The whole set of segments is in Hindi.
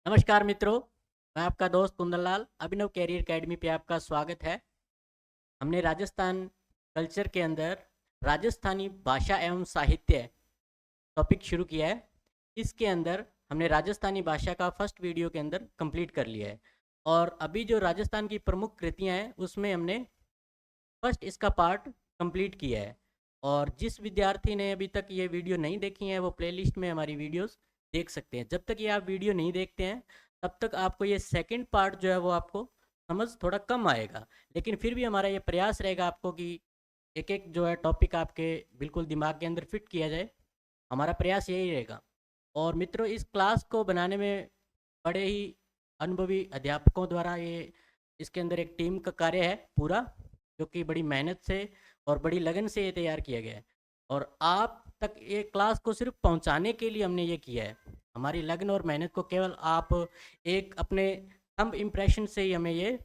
नमस्कार मित्रों, मैं आपका दोस्त कुंदन लाल। अभिनव कैरियर एकेडमी पे आपका स्वागत है। हमने राजस्थान कल्चर के अंदर राजस्थानी भाषा एवं साहित्य टॉपिक शुरू किया है। इसके अंदर हमने राजस्थानी भाषा का फर्स्ट वीडियो के अंदर कंप्लीट कर लिया है और अभी जो राजस्थान की प्रमुख कृतियां हैं उसमें हमने फर्स्ट इसका पार्ट कंप्लीट किया है। और जिस विद्यार्थी ने अभी तक ये वीडियो नहीं देखी है वो प्लेलिस्ट में हमारी वीडियोस देख सकते हैं। जब तक ये आप वीडियो नहीं देखते हैं तब तक आपको ये सेकंड पार्ट जो है वो आपको समझ थोड़ा कम आएगा, लेकिन फिर भी हमारा ये प्रयास रहेगा आपको कि एक एक जो है टॉपिक आपके बिल्कुल दिमाग के अंदर फिट किया जाए। हमारा प्रयास यही रहेगा। और मित्रों, इस क्लास को बनाने में बड़े ही अनुभवी अध्यापकों द्वारा ये इसके अंदर एक टीम का कार्य है पूरा, जो कि बड़ी मेहनत से और बड़ी लगन से ये तैयार किया गया है। और आप तक ये क्लास को सिर्फ पहुंचाने के लिए हमने ये किया है। हमारी लगन और मेहनत को केवल आप एक अपने थंब इम्प्रेशन से ही हमें ये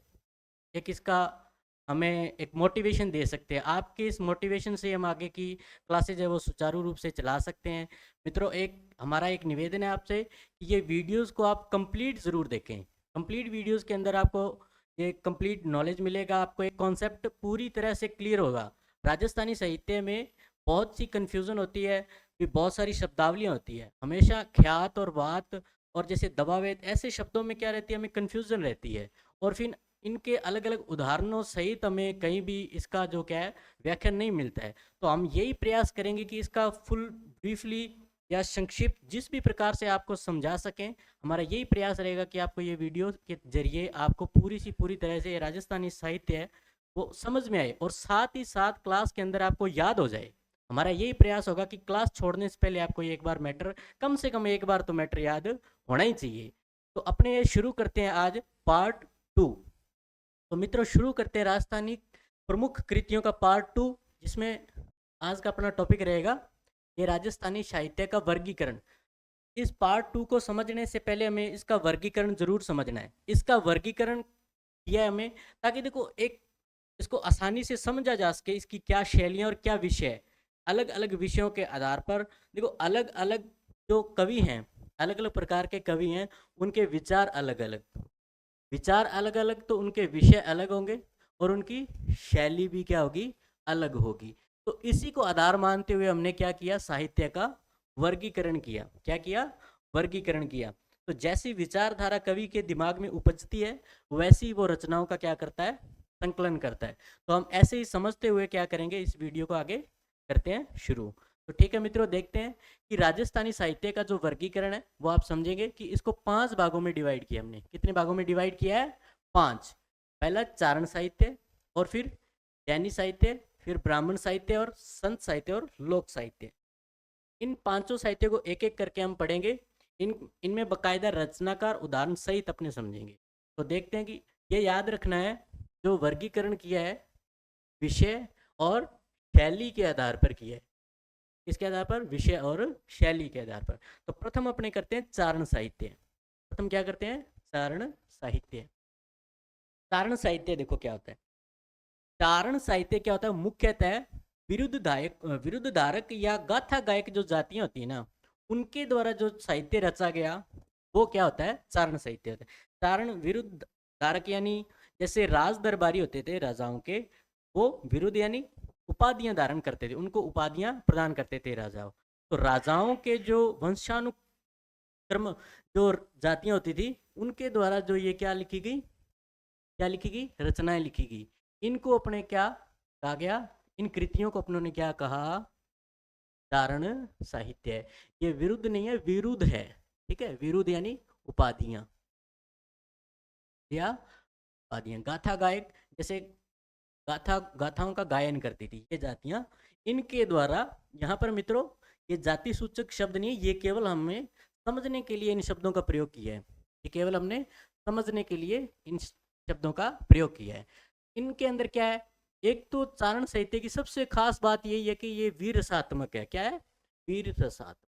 एक इसका हमें एक मोटिवेशन दे सकते हैं। आपके इस मोटिवेशन से हम आगे की क्लासेज है वो सुचारू रूप से चला सकते हैं। मित्रों, एक हमारा एक निवेदन है आपसे कि ये वीडियोस को आप कंप्लीट ज़रूर देखें। कंप्लीट वीडियोस के अंदर आपको ये कंप्लीट नॉलेज मिलेगा, आपको एक कॉन्सेप्ट पूरी तरह से क्लियर होगा। राजस्थानी साहित्य में बहुत सी कन्फ्यूज़न होती है, भी बहुत सारी शब्दावलियाँ होती है। हमेशा ख्यात और वात और जैसे दबावेत ऐसे शब्दों में क्या रहती है, हमें कन्फ्यूज़न रहती है। और फिर इनके अलग अलग उदाहरणों सहित हमें कहीं भी इसका जो क्या है व्याख्यान नहीं मिलता है। तो हम यही प्रयास करेंगे कि इसका फुल ब्रीफली या संक्षिप्त जिस भी प्रकार से आपको समझा सकें, हमारा यही प्रयास रहेगा कि आपको ये वीडियो के जरिए आपको पूरी सी पूरी तरह से ये राजस्थानी साहित्य है वो समझ में आए और साथ ही साथ क्लास के अंदर आपको याद हो जाए। हमारा यही प्रयास होगा कि क्लास छोड़ने से पहले आपको एक बार मैटर, कम से कम एक बार तो मैटर याद होना ही चाहिए। तो अपने शुरू करते हैं आज पार्ट 2। तो मित्रों, शुरू करते हैं राजस्थानी प्रमुख कृतियों का पार्ट 2, जिसमें आज का अपना टॉपिक रहेगा ये राजस्थानी साहित्य का वर्गीकरण। इस पार्ट 2 को समझने से पहले हमें इसका वर्गीकरण जरूर समझना है। इसका वर्गीकरण किया है हमें ताकि देखो एक इसको आसानी से समझा जा सके, इसकी क्या शैलियाँ और क्या विषय है। अलग अलग विषयों के आधार पर देखो अलग अलग जो कवि हैं, अलग अलग प्रकार के कवि हैं, उनके विचार अलग अलग, विचार अलग अलग तो उनके विषय अलग होंगे और उनकी शैली भी क्या होगी, अलग होगी। तो इसी को आधार मानते हुए हमने क्या किया, साहित्य का वर्गीकरण किया। क्या किया, वर्गीकरण किया। तो जैसी विचारधारा कवि के दिमाग में उपजती है वैसी वो रचनाओं का क्या करता है, संकलन करता है। तो हम ऐसे ही समझते हुए क्या करेंगे, इस वीडियो को आगे करते हैं शुरू। तो ठीक है मित्रों, देखते हैं कि राजस्थानी साहित्य का जो वर्गीकरण है वो आप समझेंगे कि इसको 5 भागों में डिवाइड किया हमने। कितने भागों में डिवाइड किया है, 5। पहला चारण साहित्य, और फिर जैनी साहित्य, फिर ब्राह्मण साहित्य और संत साहित्य और लोक साहित्य। इन पांचों साहित्य को एक एक करके हम पढ़ेंगे। इनमें बकायदा रचनाकार उदाहरण सहित अपने समझेंगे। तो देखते हैं कि ये याद रखना है, जो वर्गीकरण किया है विषय और शैली के आधार पर किया है। किसके आधार पर, विषय और शैली के आधार पर। तो प्रथम अपने करते हैं चारण साहित्य। प्रथम क्या करते हैं, चारण साहित्य। चारण साहित्य देखो क्या होता है। चारण साहित्य क्या होता है, मुख्यतः विरुद्ध धारक या गाथा गायक जो जातियां होती है ना, उनके द्वारा जो साहित्य रचा गया वो क्या होता है, चारण साहित्य होता है। चारण विरुद्ध धारक यानी जैसे राज दरबारी होते थे राजाओं के, वो विरुद्ध यानी उपाधियां धारण करते थे, उनको उपाधियां प्रदान करते थे राजाओं। तो राजाओं के जो वंशानुक्रम जो जातियां होती थी उनके द्वारा जो ये क्या लिखी गई, क्या लिखी गई, रचनाएं लिखी गई। इनको अपने क्या कहा गया, इन कृतियों को अपनों ने क्या कहा, चारण साहित्य है। ये विरुद्ध नहीं है, विरुद्ध है। ठीक है, विरुद्ध यानी उपाधियां या उपाधियां। गाथा गायक जैसे गाथाओं का गायन करती थी ये जातियां, इनके द्वारा। यहाँ पर मित्रों ये जाति सूचक शब्द नहीं है, ये केवल हमें समझने के लिए इन शब्दों का प्रयोग किया है। ये केवल हमने समझने के लिए इन शब्दों का प्रयोग किया है। इनके अंदर क्या है, एक तो चारण साहित्य की सबसे खास बात यही है कि ये वीर रसात्मक है। क्या है, वीर रसात्मक।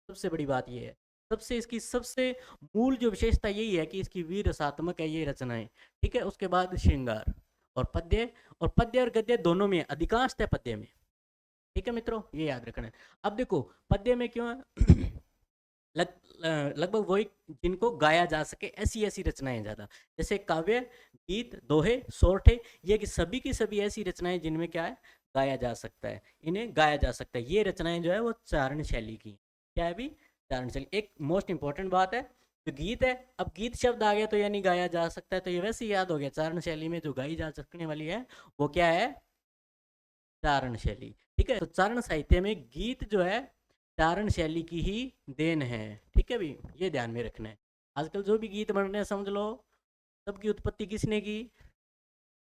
सबसे बड़ी बात ये है, सबसे इसकी सबसे मूल जो विशेषता यही है कि इसकी वीर रसात्मक है ये रचनाएं। ठीक है, उसके बाद श्रृंगार और पद्य, और पद्य और गद्य दोनों में, अधिकांशतः पद्य में। ठीक है मित्रों, ये याद रखना है। अब देखो पद्य में क्यों है लगभग वही जिनको गाया जा सके, ऐसी ऐसी रचनाएं ज़्यादा। जैसे काव्य, गीत, दोहे, सोरठे, ये कि सभी की सभी ऐसी रचनाएं जिनमें क्या है, गाया जा सकता है, इन्हें गाया जा सकता है। ये रचनाएं जो है वो चारण शैली की, क्या है भी, चारण शैली। एक मोस्ट इंपॉर्टेंट बात है, जो गीत है, अब गीत शब्द आ गया तो यानी गाया जा सकता है, तो ये वैसे ही याद हो गया, चारण शैली में जो गाई जा सकने वाली है वो क्या है, चारण शैली। ठीक है, तो चारण साहित्य में गीत जो है चारण शैली की ही देन है। ठीक है भी, ये ध्यान में रखना है। आजकल जो भी गीत बन रहे हैं समझ लो सबकी उत्पत्ति किसने की,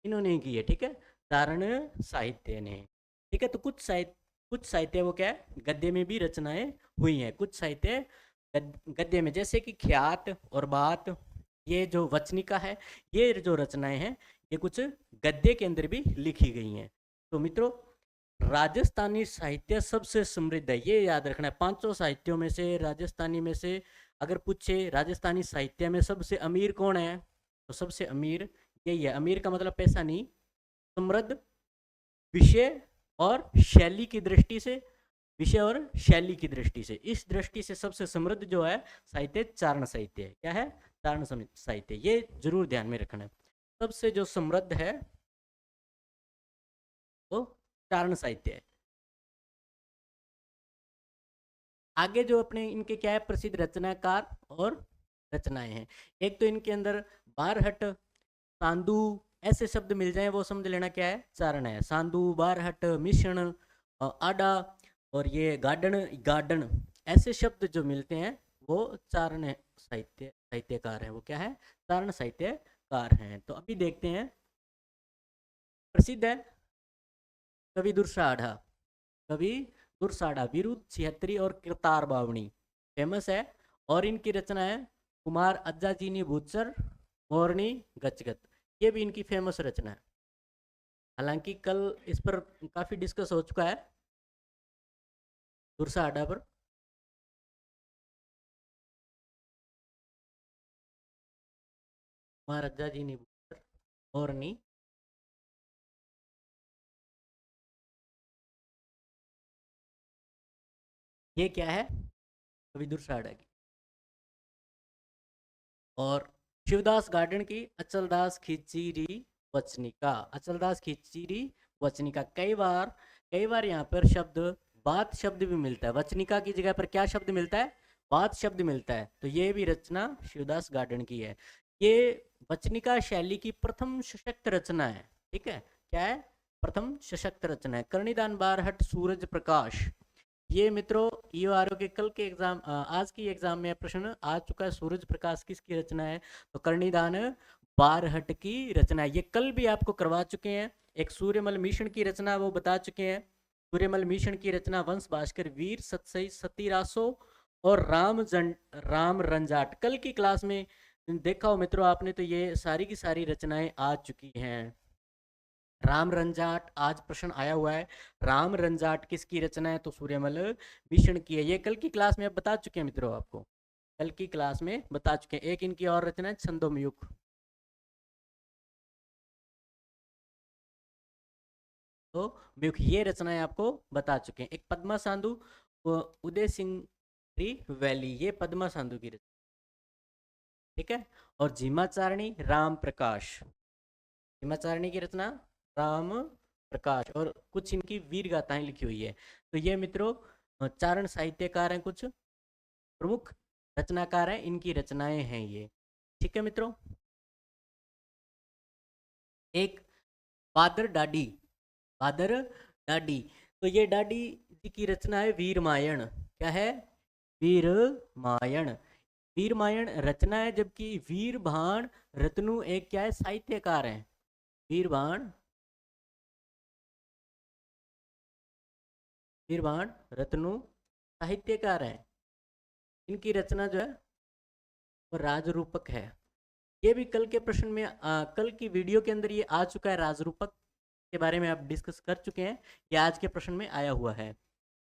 इन्होंने ही की है। ठीक है, चारण साहित्य ने। ठीक है, तो कुछ साहित्य वो क्या है, गद्य में भी रचनाएं हुई हैं। कुछ साहित्य गद्य में, जैसे कि ख्यात और बात, ये जो वचनिका है, ये जो रचनाएं हैं ये कुछ गद्य के अंदर भी लिखी गई हैं। तो मित्रों, राजस्थानी साहित्य सबसे समृद्ध है, ये याद रखना है। पांचों साहित्यों में से, राजस्थानी में से अगर पूछे राजस्थानी साहित्य में सबसे अमीर कौन है, तो सबसे अमीर यही है। अमीर का मतलब पैसा नहीं, समृद्ध विषय और शैली की दृष्टि से, विषय और शैली की दृष्टि से, इस दृष्टि से सबसे समृद्ध जो है साहित्य, चारण साहित्य है। क्या है, चारण साहित्य, ये जरूर ध्यान में रखना है। सबसे जो समृद्ध है वो चारण साहित्य है। आगे जो अपने इनके क्या है, प्रसिद्ध रचनाकार और रचनाएं हैं। एक तो इनके अंदर बारहट, सांदू, ऐसे शब्द मिल जाए वो समझ लेना क्या है, चारण है। सांदू, बारहट, मिश्रण, आडा और ये गार्डन, गार्डन, ऐसे शब्द जो मिलते हैं वो चारण साहित्यकार है। वो क्या है, चारण साहित्यकार हैं। तो अभी देखते हैं, प्रसिद्ध है कवि दुर्साढ़ा, कवि दुर्साढ़ा, विरुद्ध छिहत्तरी और कृतार बावणी फेमस है। और इनकी रचना है कुमार अज्जाजीनी भूचर, मोरनी गचगत, ये भी इनकी फेमस रचना है। हालांकि कल इस पर काफी डिस्कस हो चुका है, दुर्साढ़ा पर। कुमार अज्जाजीनी भूचर, मोरनी, ये क्या है, कवि दुर्साढ़ा की। और शिवदास गार्डन की अचलदास खिचीरी वचनिका, अचलदास खिचीरी वचनिका। कई बार यहाँ पर शब्द बात शब्द भी मिलता है, वचनिका की जगह पर क्या शब्द मिलता है, बात शब्द मिलता है। तो ये भी रचना शिवदास गार्डन की है। ये वचनिका शैली की प्रथम सशक्त रचना है। ठीक है, क्या है, प्रथम सशक्त रचना है। कर्णिदान, बारहट, सूरज प्रकाश, ये मित्रों ईओआरओ के कल के एग्जाम, आज की एग्जाम में प्रश्न आ चुका है। सूरज प्रकाश किसकी रचना है, तो कर्णिदान बारहट की रचना है। ये कल भी आपको करवा चुके हैं। एक सूर्यमल मिश्रण की रचना वो बता चुके हैं। सूर्यमल मिश्रण की रचना वंश भास्कर, वीर सतसई, सतीरासो और राम रंजाट, कल की क्लास में देखा हो मित्रों आपने, तो ये सारी की सारी रचनाएं आ चुकी हैं। राम रंजाट आज प्रश्न आया हुआ है, राम रंजाट किसकी रचना है, तो सूर्यमल भीषण की है। ये कल की क्लास में अब बता चुके हैं मित्रों, आपको कल की क्लास में बता चुके हैं। एक इनकी और रचना है छंदोमयुग, तो म्युख, ये रचनाएं आपको बता चुके हैं। एक पद्मा साधु, उदय सिंह वैली, ये पद्मा साधु की रचना। ठीक है, और झीमाचारणी राम प्रकाश, हिमाचारणी की रचना राम प्रकाश, और कुछ इनकी वीर गाथाएं लिखी हुई है। तो ये मित्रों चारण साहित्यकार हैं, कुछ प्रमुख रचनाकार हैं, इनकी रचनाएं हैं ये। ठीक है मित्रों, एक बादर डाडी, बादर डाडी, तो ये डाडी जी की रचना है वीरमायण। क्या है, वीरमायण, वीरमायण रचना है। जबकि वीरभाण रत्नु एक क्या है, साहित्यकार हैं। वीरभाण, वीरभाण रत्नु साहित्यकार हैं। इनकी रचना जो है वो राजरूपक है। ये भी कल के प्रश्न में, कल की वीडियो के अंदर ये आ चुका है, राजरूपक के बारे में आप डिस्कस कर चुके हैं। ये आज के प्रश्न में आया हुआ है।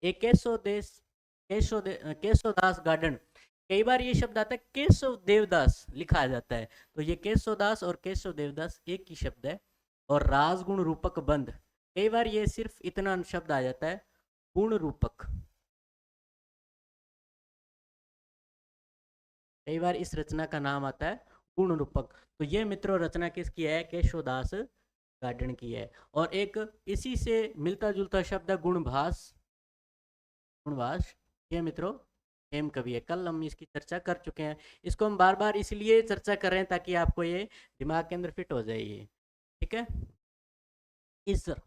एक केशवदास गार्डन, कई बार ये शब्द आता है केशव देवदास लिखा जाता है, तो ये केशवदास और केशव देवदास एक ही शब्द है। और राजगुण रूपक बंध, कई बार ये सिर्फ इतना शब्द आ जाता है, गुण रूपक। कई बार इस रचना का नाम आता है गुण रूपक। तो ये मित्रों रचना किसकी है? केशवदास गार्डन की है। और एक इसी से मिलता जुलता शब्द है गुणभास। गुणभास ये मित्रों हेम कवि है। कल हम इसकी चर्चा कर चुके हैं। इसको हम बार बार इसलिए चर्चा कर रहे हैं ताकि आपको ये दिमाग के अंदर फिट हो जाए ये। ठीक है। ईसर,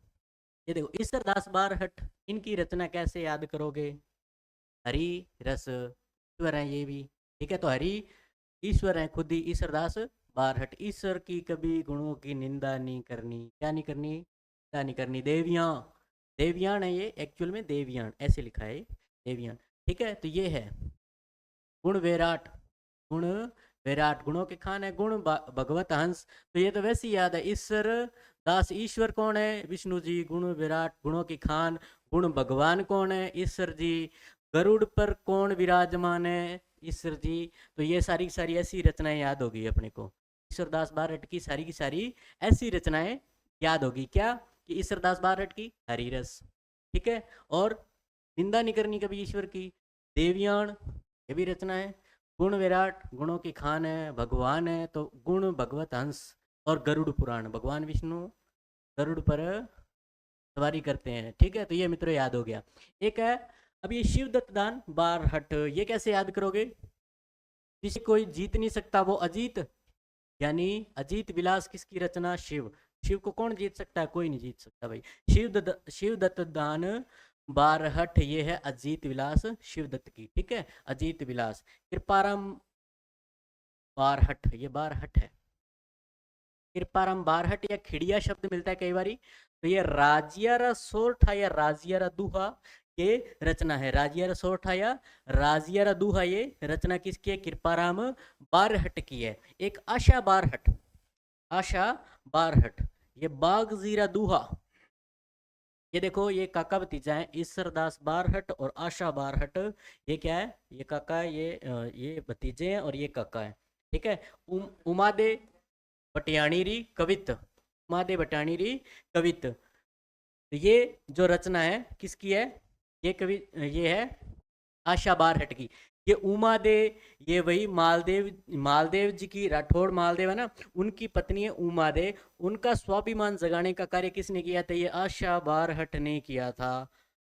ये देखो ईसर दास बारहट, इनकी रचना कैसे याद करोगे? हरि रस ईश्वर है ये भी। ठीक है, तो हरि ईश्वर है खुद ही। ईश्वर दास बारहट, ईश्वर की कभी गुणों की निंदा नहीं करनी। क्या नहीं करनी? निंदा नहीं करनी। देवियां, देवयान है ये, एक्चुअल में देवयान ऐसे लिखा है, देवयान। ठीक है, तो ये है गुण विराट। गुण विराट, गुणों के खान है। गुण भगवत हंस, तो ये तो वैसे ही याद है। ईश्वर दास, ईश्वर कौन है? विष्णु जी। गुण विराट, गुणों की खान। गुण भगवान कौन है? ईश्वर जी। गरुड़ पर कौन विराजमान है? ईश्वर जी। तो ये सारी की सारी ऐसी रचनाएं याद होगी अपने को। ईश्वरदास बारहट की सारी ऐसी रचनाएं याद होगी। क्या? कि ईश्वरदास बारहट की हरिरस। ठीक है। और निंदा नहीं करनी कभी ईश्वर की। देवयान, ये भी रचना है। गुण विराट, गुणों की खान है। भगवान है तो गुण भगवत हंस। और गरुड़ पुराण, भगवान विष्णु गरुड़ पर सवारी करते हैं। ठीक है, तो ये मित्रों याद हो गया। एक है अब ये शिवदत्त दान बारहट, ये कैसे याद करोगे? जिसे कोई जीत नहीं सकता वो अजीत, यानी अजीत विलास किसकी रचना? शिव। शिव को कौन जीत सकता है? कोई नहीं जीत सकता भाई। शिवदत्त दान बारहट, ये है अजीत विलास शिवदत्त की। ठीक है, अजीत विलास। कृपाराम बारहट, ये बारहट है। कृपाराम बारहट या खिड़िया शब्द मिलता है कई बारी। तो ये राजियारा सोरठा या राजियारा दूहा ये रचना है। राजियारा सोरठा या राजियारा दूहा ये रचना किसकी है? कृपाराम बारहट की है। एक आशा बारहट, आशा बारहट, ये बागजीरा दूहा। ये देखो ये काका भतीजा है, ईश्वरदास बारहट और आशा बारहट। ये क्या है? ये काका है, ये भतीजे हैं और ये काका है। ठीक है। उमादे बटियाणी री कवित, उमादे बटियाणी री कवित। तो ये जो रचना है किसकी है? ये कवि, ये है आशा बारहट की। ये उमा दे, ये वही मालदेव, मालदेव जी की, राठौड़ मालदेव है ना, उनकी पत्नी है उमा दे। उनका स्वाभिमान जगाने का कार्य किसने किया था? ये आशा बारहट ने किया था।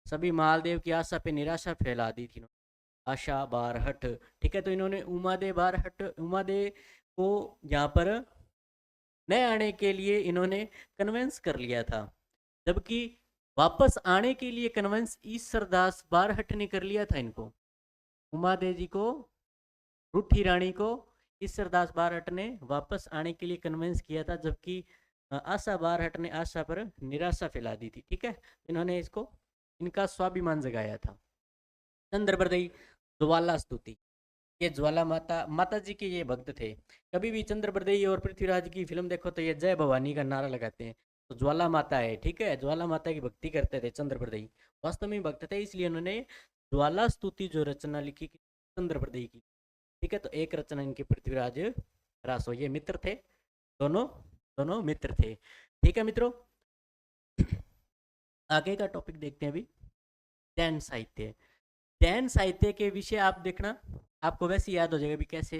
सभी मालदेव की आशा पे निराशा फैला दी थी आशा बारहट। ठीक है, तो इन्होंने उमा दे बारहट, उमा दे को यहाँ पर नए आने के लिए इन्होंने कन्वेंस कर लिया था। जबकि वापस आने के लिए कन्वेंस ईश्वरदास बारहट ने कर लिया था इनको। उमादेव जी को, रूठी रानी को ईश्वरदास बारहट ने वापस आने के लिए कन्वेंस किया था। जबकि आशा बारहट ने आशा पर निराशा फैला दी थी। ठीक है, इन्होंने इसको, इनका स्वाभिमान जगाया था। चंद्रबरदई ज्वाला स्तुति, ये ज्वाला माता, माता जी के ये भक्त थे। कभी भी चंद्रबरदई और पृथ्वीराज की फिल्म देखो तो ये जय भवानी का नारा लगाते हैं। तो ज्वाला माता है। ठीक है, ज्वाला माता की भक्ति करते थे चंद्रबरदई, वास्तव में भक्त थे, इसलिए उन्होंने ज्वाला स्तुति जो रचना लिखी चंद्रबरदई की। ठीक है, तो एक रचना इनके पृथ्वीराज रासो, ये मित्र थे दोनों, दोनों मित्र थे। ठीक है मित्रों, आगे का टॉपिक देखते हैं अभी। जैन साहित्य, जैन साहित्य के विषय आप देखना, आपको वैसे याद हो जाएगा भी कैसे।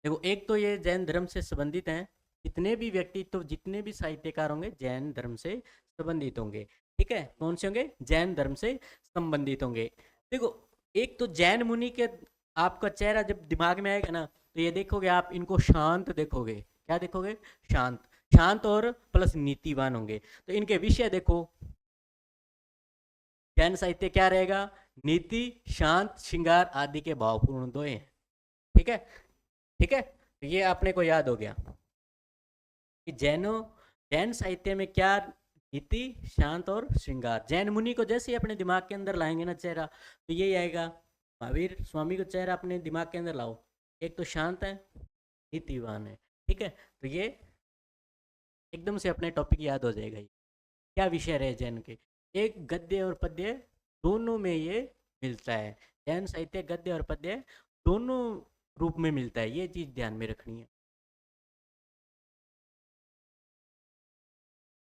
देखो एक तो ये जैन धर्म से संबंधित हैं। जितने भी व्यक्ति, तो जितने भी साहित्यकार होंगे जैन धर्म से संबंधित होंगे। ठीक है, कौन से होंगे? जैन धर्म से संबंधित होंगे। देखो एक तो जैन मुनि के, आपका चेहरा जब दिमाग में आएगा ना तो ये देखोगे आप इनको शांत देखोगे। क्या देखोगे? शांत, शांत और प्लस नीतिवान होंगे। तो इनके विषय देखो, जैन साहित्य क्या रहेगा? नीति, शांत, श्रृंगार आदि के भावपूर्ण दोहे हैं। ठीक है, ठीक है, तो ये आपने को याद हो गया कि जैन साहित्य में क्या? नीति, शांत और श्रृंगार। जैन मुनि को जैसे ही अपने दिमाग के अंदर लाएंगे ना चेहरा, तो यही आएगा। महावीर स्वामी को चेहरा अपने दिमाग के अंदर लाओ, एक तो शांत है, नीतिवान है। ठीक है, तो ये एकदम से अपने टॉपिक याद हो जाएगा। ये क्या विषय रहे जैन के? एक गद्य और पद्य दोनों में ये मिलता है। जैन साहित्य गद्य और पद्य दोनों रूप में मिलता है, ये चीज ध्यान में रखनी है।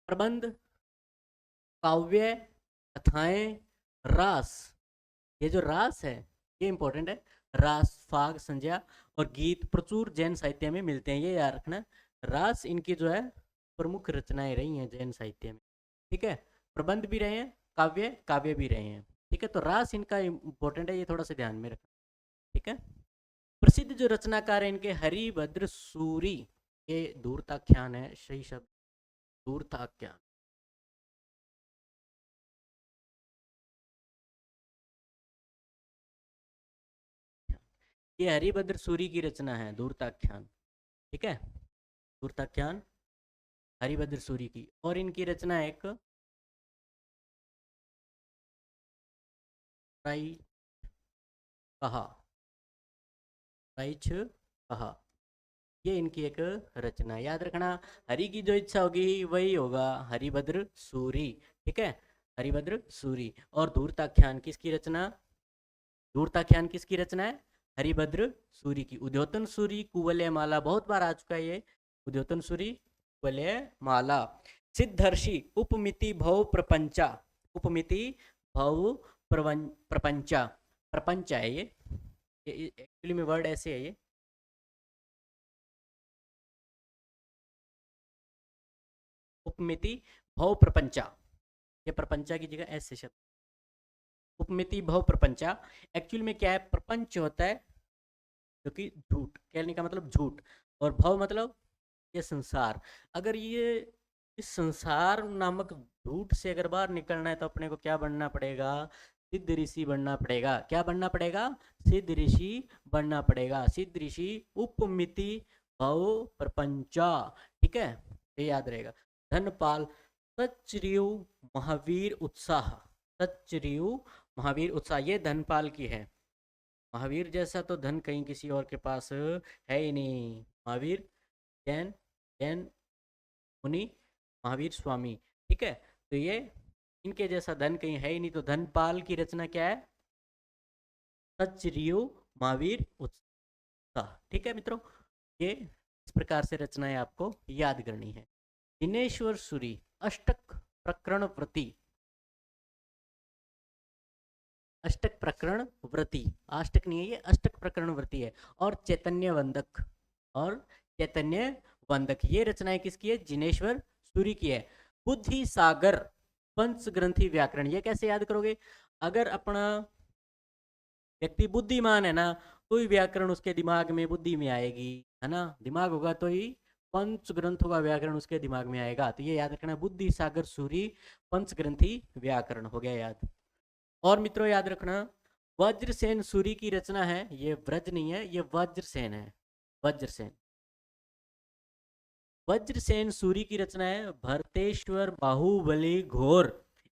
प्रबंध, काव्य, कथाएं, रास। ये जो रास है ये इंपॉर्टेंट है। रास, फाग, संज्ञा और गीत प्रचुर जैन साहित्य में मिलते हैं, ये याद रखना। रास इनकी जो है प्रमुख रचनाएं रही हैं जैन साहित्य में, ठीक है। प्रबंध भी रहे हैं, काव्य काव्य भी रहे हैं, ठीक है। तो रास इनका इंपॉर्टेंट है, ये थोड़ा सा ध्यान में रखना, ठीक है। प्रसिद्ध जो रचनाकार है इनके हरिभद्र सूरी, ये धूर्ताख्यान है, सही शब्द धूर्ताख्यान। ये हरिभद्र सूरी की रचना है धूर्ताख्यान, ठीक है। धूर्ताख्यान हरिभद्र सूरी की, और इनकी रचना एक प्राय कहा, प्राइछ कहा, ये इनकी एक रचना है, याद रखना। हरि की जो इच्छा होगी वही होगा, हरिभद्र सूरी, ठीक है। हरिभद्र सूरी। और धूर्ताख्यान किसकी रचना, धूर्ताख्यान किसकी रचना है, हरिभद्र सूरी की। उद्योतन सूरी कुवलय माला, बहुत बार आ चुका है ये, उद्योतन सूरी कुवलय माला। सिद्धर्षि उपमिति भव प्रपंचा, उपमिति भव प्रपंचा, प्रपंच है ये एक्चुअली में वर्ड ऐसे है ये, उपमिति भव प्रपंचा, ये प्रपंचा की जगह ऐसे शब्द, उपमिति भव प्रपंचा। एक्चुअल में क्या है, प्रपंच होता है जो कि झूठ, कहने का मतलब झूठ, और भव मतलब ये संसार। अगर ये इस संसार नामक झूठ से अगर बाहर निकलना है तो अपने को क्या बनना पड़ेगा, सिद्ध ऋषि बनना पड़ेगा। क्या बनना पड़ेगा, सिद्ध ऋषि बनना पड़ेगा। सिद्ध ऋषि उपमिति भव प्रपंचा, ठीक है, ये याद रहेगा। धनपाल सचरियु महावीर उत्साह, सचरियु महावीर उत्साह, ये धनपाल की है। महावीर जैसा तो धन कहीं किसी और के पास है ही नहीं। महावीर जैन, जैन मुनि, महावीर स्वामी, ठीक है। तो ये इनके जैसा धन कहीं है ही नहीं, तो धनपाल की रचना क्या है, सचरियो महावीर उत्साह, ठीक है मित्रों। ये इस प्रकार से रचनाएं आपको याद करनी है। दिनेश्वर सूरी अष्टक प्रकरण व्रती, अष्टक प्रकरण व्रती, अष्टक नहीं है ये, अष्टक प्रकरण व्रती है। और चैतन्य वंदक, और चैतन्य वंदक, ये रचनाएं किसकी है, जिनेश्वर सूरी की है। बुद्धि सागर पंच ग्रंथि व्याकरण, ये कैसे याद करोगे, अगर अपना व्यक्ति बुद्धिमान है ना, तो ही व्याकरण उसके दिमाग में, बुद्धि में आएगी, है ना। दिमाग होगा तो ही पंच ग्रंथों का व्याकरण उसके दिमाग में आएगा। तो ये याद रखना, बुद्धि सागर सूरी पंच ग्रंथि व्याकरण, हो गया याद। और मित्रों याद रखना, वज्रसेन सूरी की रचना है, ये व्रज नहीं है, ये वज्रसेन है, वज्रसेन। वज्रसेन सूरी की रचना है भरतेश्वर बाहुबली घोर।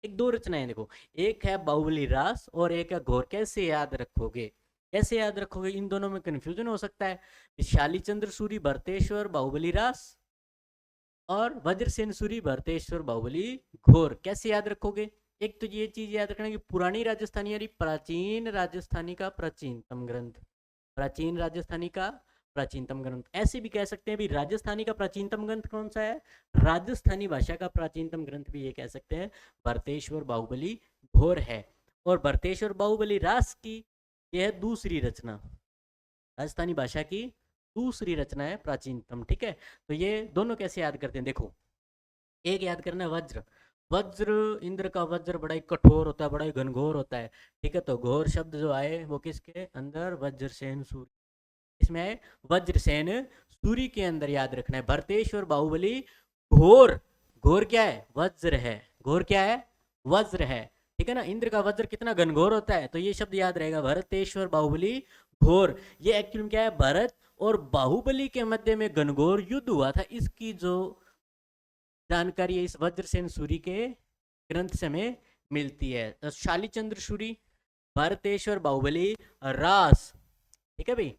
एक दो रचनाएं देखो, एक है बाहुबली रास और एक है घोर। कैसे याद रखोगे, कैसे याद रखोगे, इन दोनों में कंफ्यूजन हो सकता है। शाली चंद्र सूरी भरतेश्वर बाहुबली रास, और वज्रसेन सूरी भरतेश्वर बाहुबली घोर, कैसे याद रखोगे। एक तो ये चीज याद रखना कि पुरानी राजस्थानी यानी प्राचीन राजस्थानी का प्राचीनतम ग्रंथ, प्राचीन राजस्थानी का प्राचीनतम ग्रंथ। ऐसे भी कह सकते हैं भी राजस्थानी का प्राचीनतम ग्रंथ कौन सा है, राजस्थानी भाषा का प्राचीनतम ग्रंथ भी ये कह सकते हैं भरतेश्वर बाहुबली घोर है। और भरतेश्वर बाहुबली रास की यह है दूसरी रचना, राजस्थानी भाषा की दूसरी रचना है प्राचीनतम, ठीक है। तो ये दोनों कैसे याद करते हैं देखो, एक याद करना है वज्र, वज्र इंद्र का वज्र बड़ा ही कठोर होता है, बड़ा ही घनघोर होता है, ठीक है। तो घोर शब्द जो आए वो किसके अंदर, वज्रसेन सूरी, इसमें आए वज्रसेन सूरी के अंदर, याद रखना है। भरतेश्वर बाहुबली घोर, घोर क्या है, वज्र है, घोर क्या है, वज्र है, ठीक है ना। इंद्र का वज्र कितना घनघोर होता है, तो ये शब्द याद रहेगा, भरतेश्वर बाहुबली घोर। ये एक्चुअली में क्या है, भरत और बाहुबली के मध्य में घनघोर युद्ध हुआ था, इसकी जो जानकारी इस वज्रसेन सूरी के ग्रंथ से हमें मिलती है। तो शालीचंद्र सूरी भरतेश्वर बाहुबली रास, ठीक है भाई।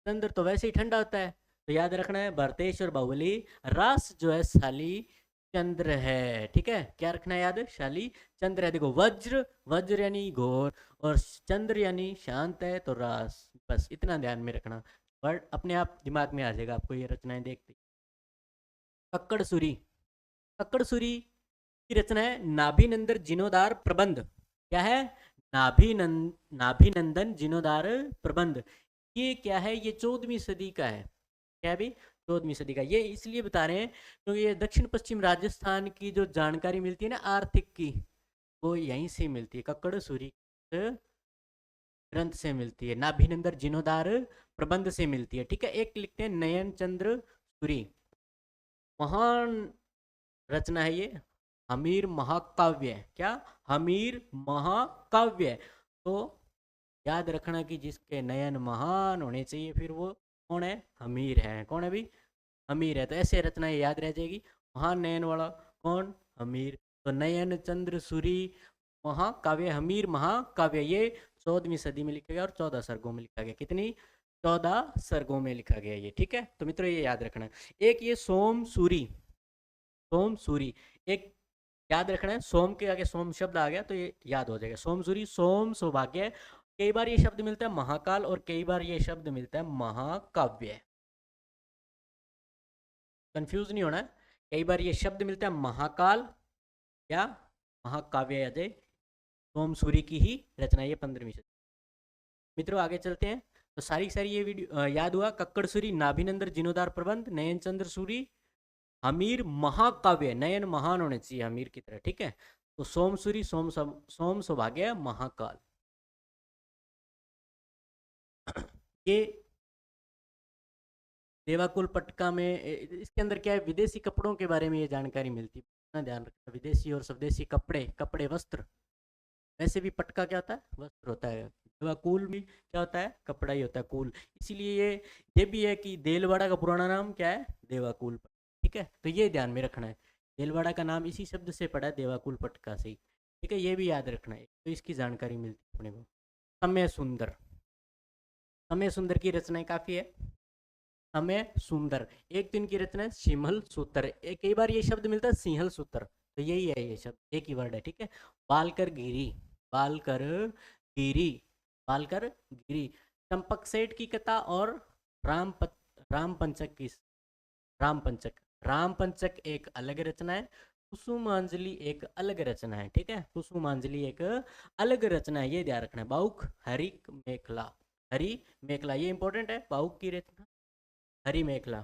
चंद्र तो वैसे ही ठंडा होता है, तो याद रखना है भरतेश्वर बाहुबली रास जो है शाली चंद्र है, ठीक है। क्या रखना है याद, शाली चंद्र है। देखो वज्र, वज्र यानी घोर, और चंद्र यानी शांत है, तो रास, बस इतना ध्यान में रखना, वर्ड अपने आप दिमाग में आ जाएगा आपको ये रचनाएं देखते। कक्कड़ सूरी, कक्कड़ सूरी की रचना है नाभिनंदन जिनोदार प्रबंध, क्या है, नाभिनंदन जिनोदार प्रबंध। ये क्या है, ये 14वीं सदी का है। क्या है भाई, 14वीं सदी का। ये इसलिए बता रहे हैं क्योंकि ये दक्षिण पश्चिम राजस्थान की जो जानकारी मिलती है ना आर्थिक की, वो यहीं से मिलती है, कक्कड़ सूरी ग्रंथ से मिलती है, नाभिनंदन जीर्णोद्धार प्रबंध से मिलती है। ठीक है, एक लिखते हैं नयन चंद्र सूरी, महान रचना है ये, हमीर महाकाव्य। क्या, हमीर महाकाव्य। तो याद रखना कि जिसके नयन महान होने चाहिए, फिर वो कौन है, हमीर है। कौन है भाई, हमीर है। तो ऐसे रचना याद रह जाएगी, महान नयन वाला कौन, हमीर। तो नयन चंद्र सूरी महाकाव्य, हमीर महाकाव्य, ये 14वीं सदी में लिखा गया और 14 सर्गों में लिखा गया। कितनी, 14 सर्गों में लिखा गया ये। ठीक है, तो मित्रों ये याद रखना है। एक ये सोम सूरी, सोम सूरी एक याद रखना है। सोम के आगे सोम शब्द आ गया तो ये याद हो जाएगा, सोम सूरी, सोम सौभाग्य। कई बार ये शब्द मिलता है महाकाल और कई बार ये शब्द मिलता है महाकाव्य, कंफ्यूज नहीं होना है। कई बार ये शब्द मिलता है महाकाल या महाकाव्य। याद है, सोम सूरी की ही रचना, ये 15वीं सदी। मित्रों आगे चलते हैं। तो सारी सारी ये वीडियो याद हुआ, कक्कड़ सूरी, नाभिनंदन जीर्णोद्धार प्रबंध, नयन चंद्र सूरी, हमीर महाकाव्य, नयन महान होने चाहिए हमीर की तरह। ठीक है, तो सोम सूरी, सोम सौभाग्य, महाकाल। ये देवाकुल पटका में इसके अंदर क्या है, विदेशी कपड़ों के बारे में ये जानकारी मिलती है। इतना ध्यान रखना, विदेशी और स्वदेशी कपड़े, कपड़े वस्त्र। वैसे भी पटका क्या होता है, वस्त्र होता है। देवाकुल भी क्या होता है, कपड़ा ही होता है, कुल। इसीलिए ये भी है कि देलवाड़ा का पुराना नाम क्या है, देवाकुल। ठीक है, तो ये ध्यान में रखना है, देलवाड़ा का नाम इसी शब्द से पड़ा है, देवाकुल पटका से ही। ठीक है, ये भी याद रखना है, तो इसकी जानकारी मिलती है अपने को। समय सुंदर, समय सुंदर की रचनाएं काफी है। समय सुंदर, एक दिन की रचना है सिंहल सूत्र। कई बार ये शब्द मिलता है सिंहल सूत्र, तो यही है ये शब्द, एक ही वर्ड है। ठीक है, बालकर गिरी, बालकर गिरी, बालकर गिरी। चंपक सेठ की कथा और राम राम पंचक की, राम पंचक, राम पंचक एक अलग रचना है, कुसुमांजलि एक अलग रचना है। ठीक है, कुसुमांजलि एक अलग रचना है, ये ध्यान रखना है। बाउक हरि मेखला, हरि मेखला ये इंपॉर्टेंट है, बाउक की रचना हरि मेखला।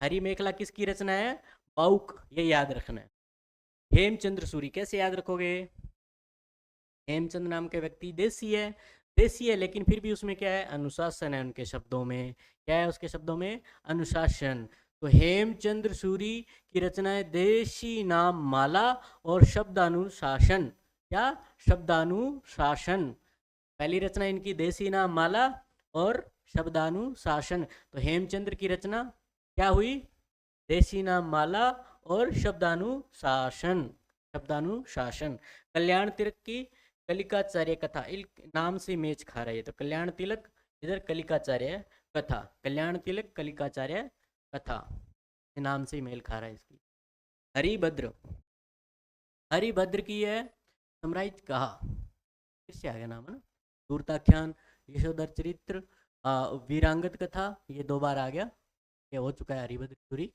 हरि मेखला किसकी रचना है, बाउक, ये याद रखना है। हेमचंद्र सूरी कैसे याद रखोगे, हेमचंद नाम के व्यक्ति देसी है, देसी है, लेकिन फिर भी उसमें क्या है, अनुशासन है उनके शब्दों में। क्या है उसके शब्दों में, अनुशासन। तो हेमचंद्र सूरी की रचना है देशी नाम माला और शब्दानुशासन। क्या, शब्दानुशासन। पहली रचना इनकी देशी नाम माला और शब्दानुशासन। तो हेमचंद्र की रचना क्या हुई, देशी नाम माला और शब्दानुशासन, शब्दानुशासन। कल्याण तिलक की कलिकाचार्य कथा, नाम से मेच खा रहा है। तो कल्याण तिलक, इधर कलिकाचार्य कथा, कल्याण तिलक कलिकाचार्य कथा, नाम से मेल खा रहा है इसकी। हरिभद्र, हरिभद्र की है समराइज कहा, फिर से आ गया नाम है ना, दूरताख्यान, यशोधर चरित्र, वीरांगत कथा, ये 2 बार आ गया, ये हो चुका है हरिभद्र सूरी।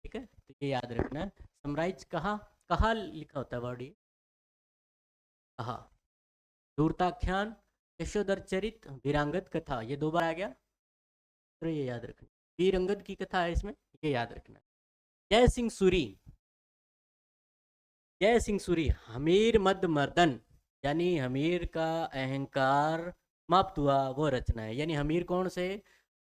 ठीक है, तो ये याद रखना है। समराइज कहा, कहा लिखा होता है वर्ड ये, कहा। दूरताख्यान, यशोधर चरित, वीरांगत कथा, ये 2 बार आ गया, तो ये याद रखना। वीरंगत की कथा है इसमें, ये याद रखना। जय सिंह सूरी, जय सिंह सूरी, हमीर मद मर्दन, यानी हमीर का अहंकार समाप्त हुआ, वो रचना है। यानी हमीर कौन से,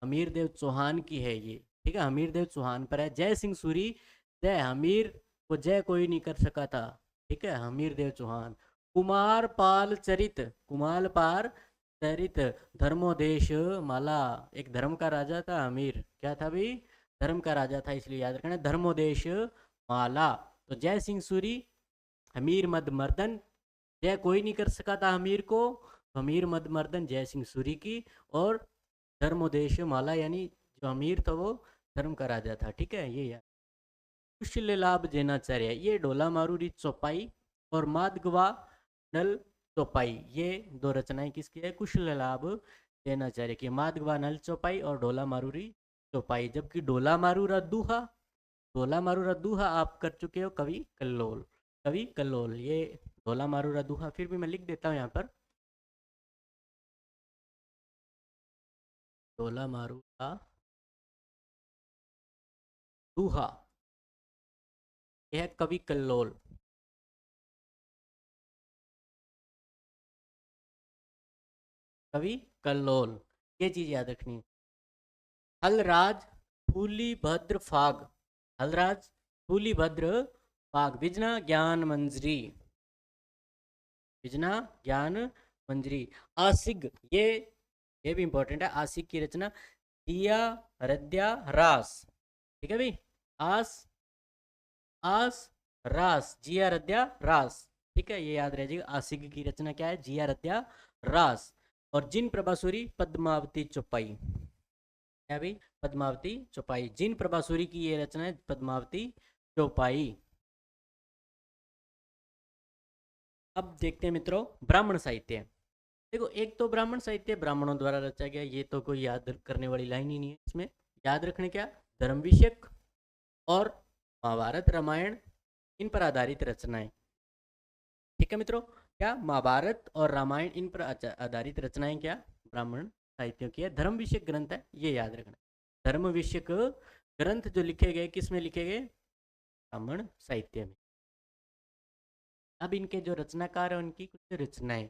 हमीर देव चौहान की है ये। ठीक है, हमीर देव चौहान पर है। जय सिंह सूरी, जय हमीर को जय कोई नहीं कर सका था। ठीक है, हमीर देव चौहान। कुमार पाल चरित, कुमार पाल चरित, धर्मोदेश माला, एक धर्म का राजा था हमीर। क्या था भाई, धर्म का राजा था, इसलिए याद रखना धर्मोदेश माला। तो जय सिंह सूरी, हमीर मद मर्दन, जय कोई नहीं कर सका था हमीर को, हमीर मद मर्दन जय सिंह सूरी की। और धर्मोदेश माला, यानी जो अमीर था वो धर्म का राजा था। ठीक है, ये यार कुशल लाभ जैनाचार्य, ये ढोला मारूरी चौपाई और माधगवा नल चौपाई, ये 2 रचनाएं किसकी है, कुशल लाभ जैनाचार्य की। माधगवा नल चौपाई और ढोला मारूरी चौपाई। जबकि ढोला मारूरा दूहा, ढोला मारूरा दूहा आप कर चुके हो कवि कल्लोल, कवि कल्लोल। ये ढोला मारूरा दूहा फिर भी मैं लिख देता हूँ यहाँ पर। डोला मारू का दूहा, यह है कवि कल्लोल। कवि कल्लोल, ये चीज याद रखनी है। हलराज फूली भद्र फाग, हलराज फूली भद्र फाग, विजना ज्ञान मंजरी, विजना ज्ञान मंजरी। आसिग, ये भी इंपॉर्टेंट है। आसिग की रचना दिया रद्या रास, ठीक है भाई। आस आस रास, जिया रद्या रास, ठीक है, ये याद रह जाएगा। आसिग की रचना क्या है? जिया रद्या रास। और जिन प्रभासूरी पद्मावती चौपाई, क्या भाई? पद्मावती चौपाई। जिन प्रभासूरी की ये रचना है पद्मावती चौपाई। अब देखते हैं मित्रों ब्राह्मण साहित्य। देखो, एक तो ब्राह्मण साहित्य ब्राह्मणों द्वारा रचा गया, ये तो कोई याद करने वाली लाइन ही नहीं है इसमें। याद रखने क्या? धर्म विषयक और महाभारत रामायण, इन पर आधारित रचनाएं। ठीक है मित्रों, क्या महाभारत और रामायण इन पर आधारित रचनाएं क्या ब्राह्मण साहित्यों की है। धर्म विषयक ग्रंथ है, ये याद रखना। धर्म विषयक ग्रंथ जो लिखे गए, किस में लिखे गए? ब्राह्मण साहित्य में। अब इनके जो रचनाकार है उनकी कुछ रचनाएं।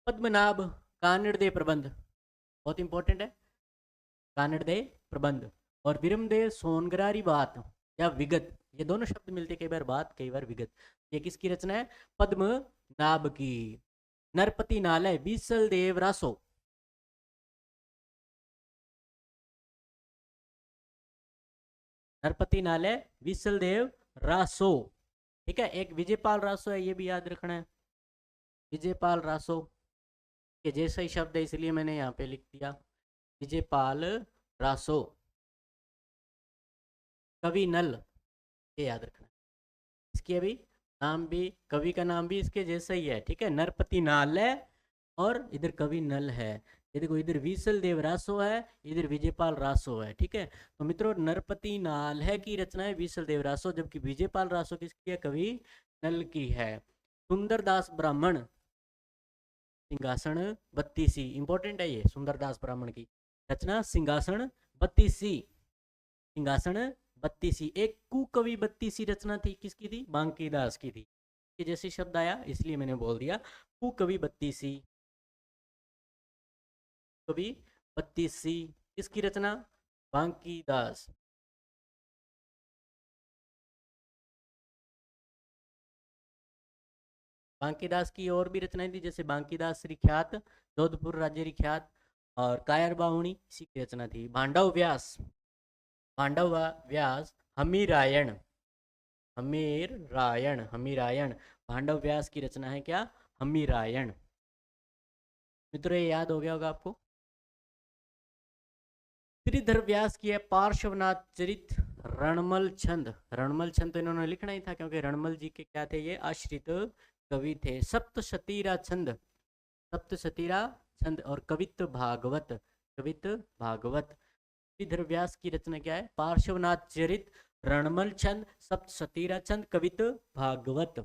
पद्मनाभ कानड़दे प्रबंध, बहुत इंपॉर्टेंट है, कानड़दे प्रबंध। और विरमदेव सोनगरारी बात या विगत, ये दोनों शब्द मिलते, कई बार बात कई बार विगत। ये किसकी रचना है? पद्मनाभ की। नरपति नालय बीसल देव रासो, नरपति नालय बीसल देव रासो, ठीक है। एक विजयपाल रासो है, ये भी याद रखना है। विजयपाल रासो के जैसा ही शब्द है, इसलिए मैंने यहाँ पे लिख दिया विजयपाल रासो। कवि नल, ये याद रखना। इसकी अभी नाम भी, कवि का नाम भी इसके जैसा ही है, ठीक है। नरपति नाल है और इधर कवि नल है। ये देखो, इधर विसल देव रासो है, इधर विजयपाल रासो है, ठीक है। तो मित्रों, नरपति नाल है की रचना है विसल देव रासो, जबकि विजयपाल रासो किसकी है? कवि नल की है। सुंदरदास ब्राह्मण सिंहासन बत्तीसी, इंपॉर्टेंट है ये। सुंदरदास ब्राह्मण की रचना सिंहासन बत्तीसी, सिंहासन बत्तीसी। एक कुकवि बत्तीसी रचना थी, किसकी थी? बांकीदास की थी। ये जैसे शब्द आया इसलिए मैंने बोल दिया कुकवि बत्तीसी। कवि बत्तीसी किसकी रचना? बांकीदास। बांकीदास की और भी रचनाएं थी, जैसे बांकीदास रिख्यात, जोधपुर राज्य रिख्यात और कायर बाहुणी, इसी की रचना थी। भांडव व्यास, भांडव व्यास हमीरायण, हमीरायण, हमीरायण। भांडव व्यास की रचना है क्या? हमीरायण। मित्रों, ये याद हो गया होगा आपको। श्रीधर व्यास की है पार्श्वनाथ चरित रणमल छंद। रणमल छंद तो इन्होंने लिखना ही था, क्योंकि रणमल जी के क्या थे? ये आश्रित कवि थे। सप्तशतीरा छंद, सप्तशतीरा छंद। और कवित्व भागवत, कवित्व भागवत। श्रीधर व्यास की रचना क्या है? पार्श्वनाथ चरित, रणमल छंद, सप्तशतीरा छंद, कवित्व भागवत।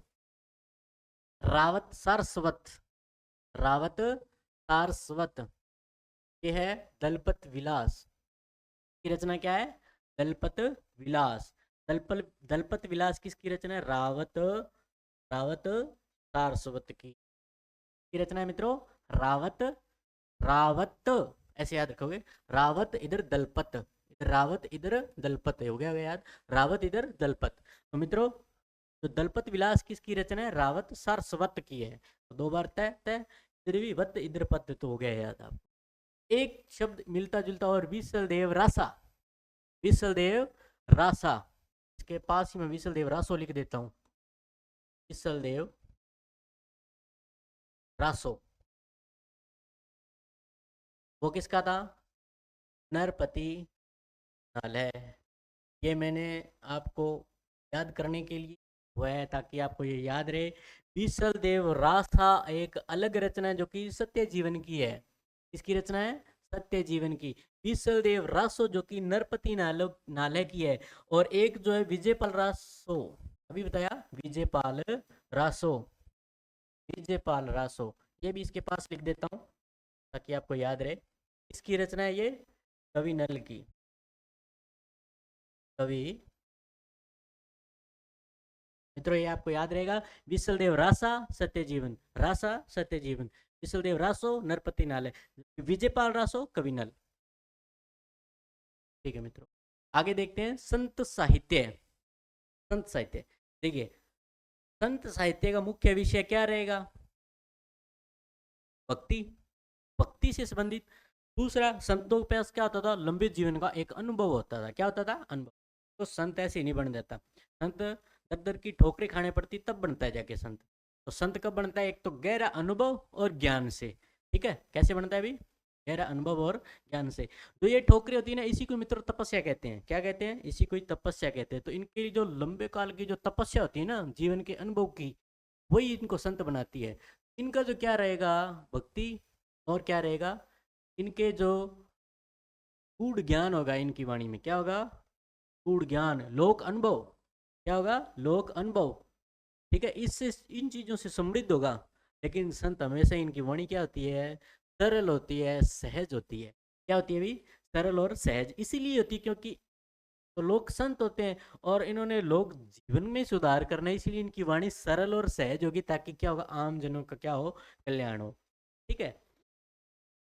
रावत सारस्वत, रावत सारस्वत, ये है दलपत विलास की रचना। क्या है? दलपत विलास। दलपत विलास किसकी रचना है? रावत, रावत सारस्वत की रचना है मित्रों। रावत, रावत ऐसे याद रखोगे। रावत इधर दलपत, इधर रावत इधर दलपत है, हो गया याद। रावत इधर दलपत। तो मित्रों, तो दलपत विलास किसकी रचना है? रावत सारस्वत की है। तो दो बार तय तय, इधर भी वत इधर पत, तो हो गया याद आप। एक शब्द मिलता जुलता और, विसल देव रासा, विसल देव रासा। इसके पास ही मैं विसल देव रासो लिख देता हूं। विसल देव रासो, वो किसका था? नरपति नाल है। ये मैंने आपको याद करने के लिए हुआ है, ताकि आपको ये याद रहे। विसल देव रासा एक अलग रचना है, जो कि सत्य जीवन की है। इसकी रचना है सत्य जीवन की। विसल देव रासो जो कि नरपति नाले की है। और एक जो है विजयपाल रासो, अभी बताया विजयपाल रासो, विजयपाल रासो, ये भी इसके पास लिख देता हूँ ताकि आपको याद रहे। इसकी रचना है ये कवि नल की, कवि मित्रों ये आपको याद रहेगा, विशलदेव रासा सत्य जीवन, रासा सत्य जीवन, विशलदेव रासो नरपति नाले, विजयपाल रासो कवि नल। ठीक है मित्रों, आगे देखते हैं संत साहित्य। संत साहित्य देखिए, संत साहित्य का मुख्य विषय क्या रहेगा? भक्ति, भक्ति से संबंधित। दूसरा, संतों के पास क्या होता था? लंबे जीवन का एक अनुभव होता था। क्या होता था? अनुभव। तो संत ऐसे ही नहीं बन जाता, संत दर दर की ठोकरें खाने पड़ती तब बनता है जाके संत। तो संत कब बनता है? एक तो गहरा अनुभव और ज्ञान से। ठीक है, कैसे बनता है अभी? गहरा अनुभव और ज्ञान से। जो ये ठोकरें होती है ना, इसी को मित्र तपस्या कहते हैं। क्या कहते हैं? इसी को ही तपस्या कहते हैं। तो इनके जो लंबे काल की जो तपस्या होती है ना, जीवन के अनुभव की, वही इनको संत बनाती है। इनका जो क्या रहेगा? भक्ति, और क्या रहेगा? इनके जो गूढ़ ज्ञान होगा, इनकी वाणी में क्या होगा? गूढ़ ज्ञान, लोक अनुभव। क्या होगा? लोक अनुभव। ठीक है, इससे इन चीजों से समृद्ध होगा। लेकिन संत हमेशा, इनकी वाणी क्या होती है? सरल होती है, सहज होती है। क्या होती है भी? सरल और सहज। इसीलिए होती है क्योंकि तो लोग संत होते हैं और इन्होंने लोग जीवन में सुधार करना है, इसलिए इनकी वाणी सरल और सहज होगी, ताकि क्या होगा? आम जनों का क्या हो? कल्याण हो। ठीक है,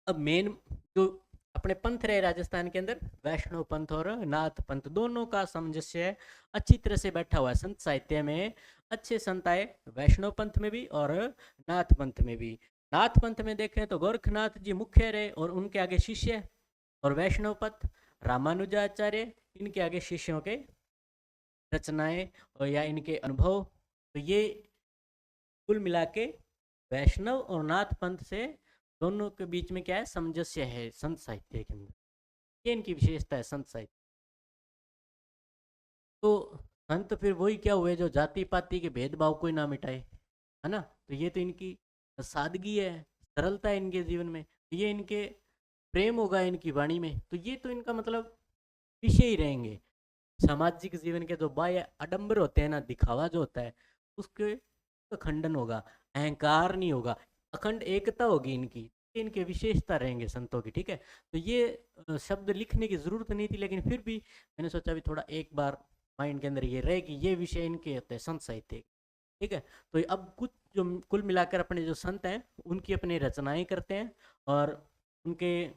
अब मेन जो अपने पंथ रहे राजस्थान के अंदर, वैष्णव पंथ और नाथ पंथ, दोनों का सामंजस्य अच्छी तरह से बैठा हुआ है। संत साहित्य में अच्छे संत आए, वैष्णव पंथ में भी और नाथ पंथ में भी। नाथ पंथ में देखें तो गोरखनाथ जी मुख्य रहे और उनके आगे शिष्य, और वैष्णव पंथ रामानुजाचार्य, इनके आगे शिष्यों के रचनाएं और या इनके अनुभव। तो ये कुल मिला के वैष्णव और नाथ पंथ से दोनों के बीच में क्या है? सामंजस्य है संत साहित्य के अंदर। ये इनकी विशेषता है संत साहित्य। तो संत फिर वही क्या हुए जो जाति पाति के भेदभाव को ही ना मिटाए, है ना? तो ये तो इनकी सादगी है, सरलता है इनके जीवन में। ये इनके प्रेम होगा इनकी वाणी में, तो ये तो इनका मतलब विषय ही रहेंगे। सामाजिक जीवन के जो बाह्य आडंबर होते हैं ना, दिखावा जो होता है, उसके तो खंडन होगा, अहंकार नहीं होगा, अखंड एकता होगी इनकी। इनके विशेषता रहेंगे संतों की। ठीक है, तो ये शब्द लिखने की जरूरत नहीं थी, लेकिन फिर भी मैंने सोचा भी थोड़ा एक बार माइंड के अंदर ये रहे कि ये विषय इनके होते हैं संत साहित्य। ठीक है, तो अब कुछ जो कुल मिलाकर अपने जो संत हैं उनकी अपनी रचनाएं करते हैं, और उनके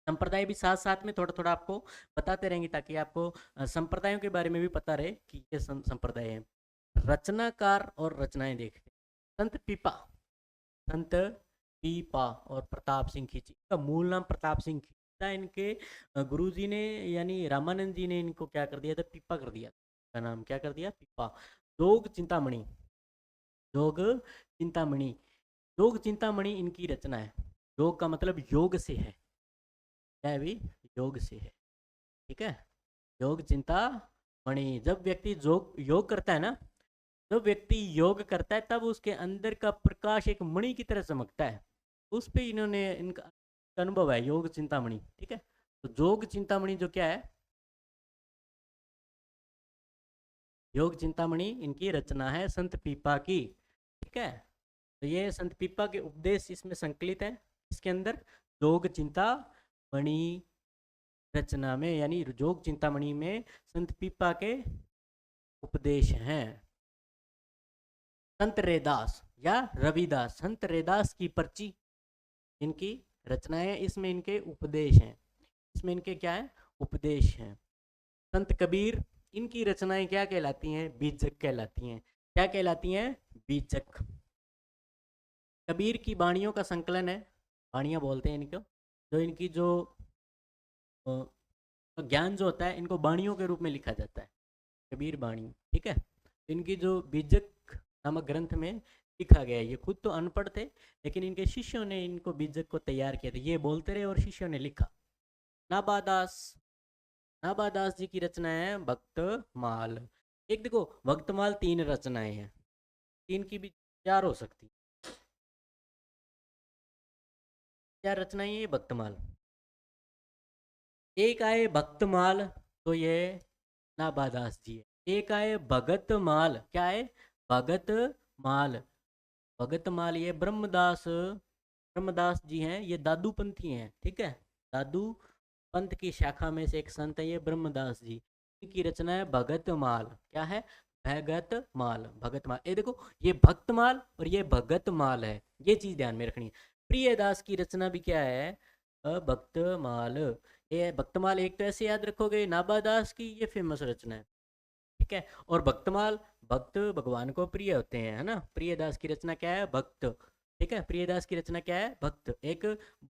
संप्रदाय भी साथ साथ में थोड़ा थोड़ा आपको बताते रहेंगे, ताकि आपको संप्रदायों के बारे में भी पता रहे कि ये संप्रदाय है। रचनाकार और रचनाएं देखते हैं। संत पीपा, संत पीपा और प्रताप सिंह खींची, का मूल नाम प्रताप सिंह खींची था। इनके गुरुजी ने यानी रामानंद जी ने इनको क्या कर दिया था? पीपा कर दिया। का नाम क्या कर दिया? पीपा। जोग चिंतामणि, जोग चिंतामणि, योग चिंतामणि इनकी रचना है। योग का मतलब योग से है, क्या है भी? योग से है। ठीक है, योग चिंता मणि। जब व्यक्ति योग योग करता है ना, जब व्यक्ति योग करता है तब उसके अंदर का प्रकाश एक मणि की तरह चमकता है। उस पे इन्होंने इनका अनुभव है, योग चिंतामणि। ठीक है, तो योग चिंतामणि जो क्या है? योग चिंतामणि इनकी रचना है संत पीपा की। ठीक है, तो ये संत पीपा के उपदेश इसमें संकलित है। इसके अंदर योग चिंतामणि रचना में, यानी योग चिंतामणि में संत पीपा के उपदेश हैं। संत रैदास या रविदास, संत रैदास की पर्ची इनकी रचनाएं, इसमें इनके उपदेश हैं। इसमें इनके क्या है? उपदेश हैं। संत कबीर, इनकी रचनाएं क्या कहलाती हैं? बीजक कहलाती हैं। क्या कहलाती हैं? बीजक। कबीर की वाणियों का संकलन है, वाणियां बोलते हैं इनको। जो इनकी जो ज्ञान जो होता है, इनको वाणियों के रूप में लिखा जाता है, कबीर वाणी। ठीक है, इनकी जो बीजक नामक ग्रंथ में लिखा गया है, ये खुद तो अनपढ़ थे, लेकिन इनके शिष्यों ने इनको बीजक को तैयार किया था। ये बोलते रहे और शिष्यों ने लिखा। नाबादास, नाबादास जी की रचना है भक्तमाल। एक देखो, भक्तमाल 3 रचनाएं हैं, 3 की भी 4 हो सकती। 4 रचनाएं ये भक्तमाल। एक आए भक्तमाल, तो ये नाबादास जी है। एक आए भगतमाल, क्या है? भगतमाल। भगतमाल ये ब्रह्मदास, ब्रह्मदास जी हैं, ये दादू पंथी हैं। ठीक है, दादू पंथ की शाखा में से एक संत है ये ब्रह्मदास जी। इनकी रचना है भगतमाल। क्या है? भगतमाल। भगतमाल, ये देखो, ये भक्तमाल और ये भगतमाल है, ये चीज ध्यान में रखनी है। प्रियदास की रचना भी क्या है? भक्तमाल। ये भक्तमाल एक तो ऐसे याद रखोगे, नाबादास की ये फेमस रचना है, ठीक है। और भक्तमाल, भक्त भगवान को प्रिय होते हैं, है ना। प्रियदास की रचना क्या है? भक्त। ठीक है, प्रियदास की रचना क्या है? भक्त। एक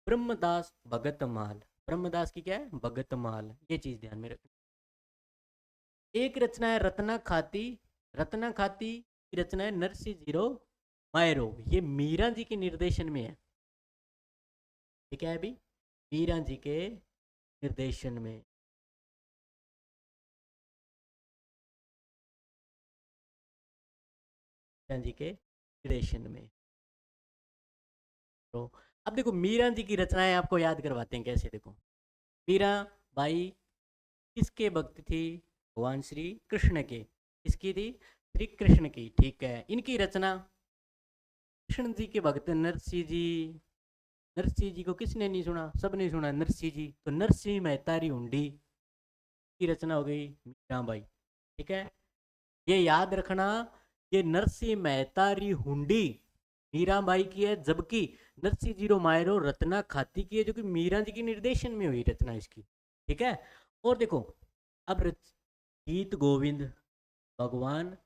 ब्रह्मदास भगतमाल। ब्रह्मदास की क्या है? भगतमाल। ये चीज ध्यान में रखना। एक रचना है रत्ना खाती। रत्ना खाती की रचना है नरसिंह जीरो मायरो। ये मीरा जी के निर्देशन में है। ठीक है, अभी मीरा जी के निर्देशन में। मीरा जी के निर्देशन में। तो अब देखो, मीरा जी की रचनाएं आपको याद करवाते हैं कैसे। देखो, मीरा बाई किसके भक्त थी? भगवान श्री कृष्ण के। किसकी थी? श्री कृष्ण की। ठीक है, इनकी रचना, कृष्ण जी के भक्त नरसिंह जी। नरसिंह जी को किसने नहीं सुना? सबने सुना नरसिंह जी। तो नरसिंह मेहतारी हुंडी की रचना हो गई मीराबाई। ठीक है, ये याद रखना, ये नरसिंह मेहतारी हुंडी मीराबाई की है, जबकि नरसिंह जीरो मायरो रत्ना खाती की है, जो कि मीरा जी के निर्देशन में हुई रचना इसकी। ठीक है, और देखो, अब गीत गोविंद, भगवान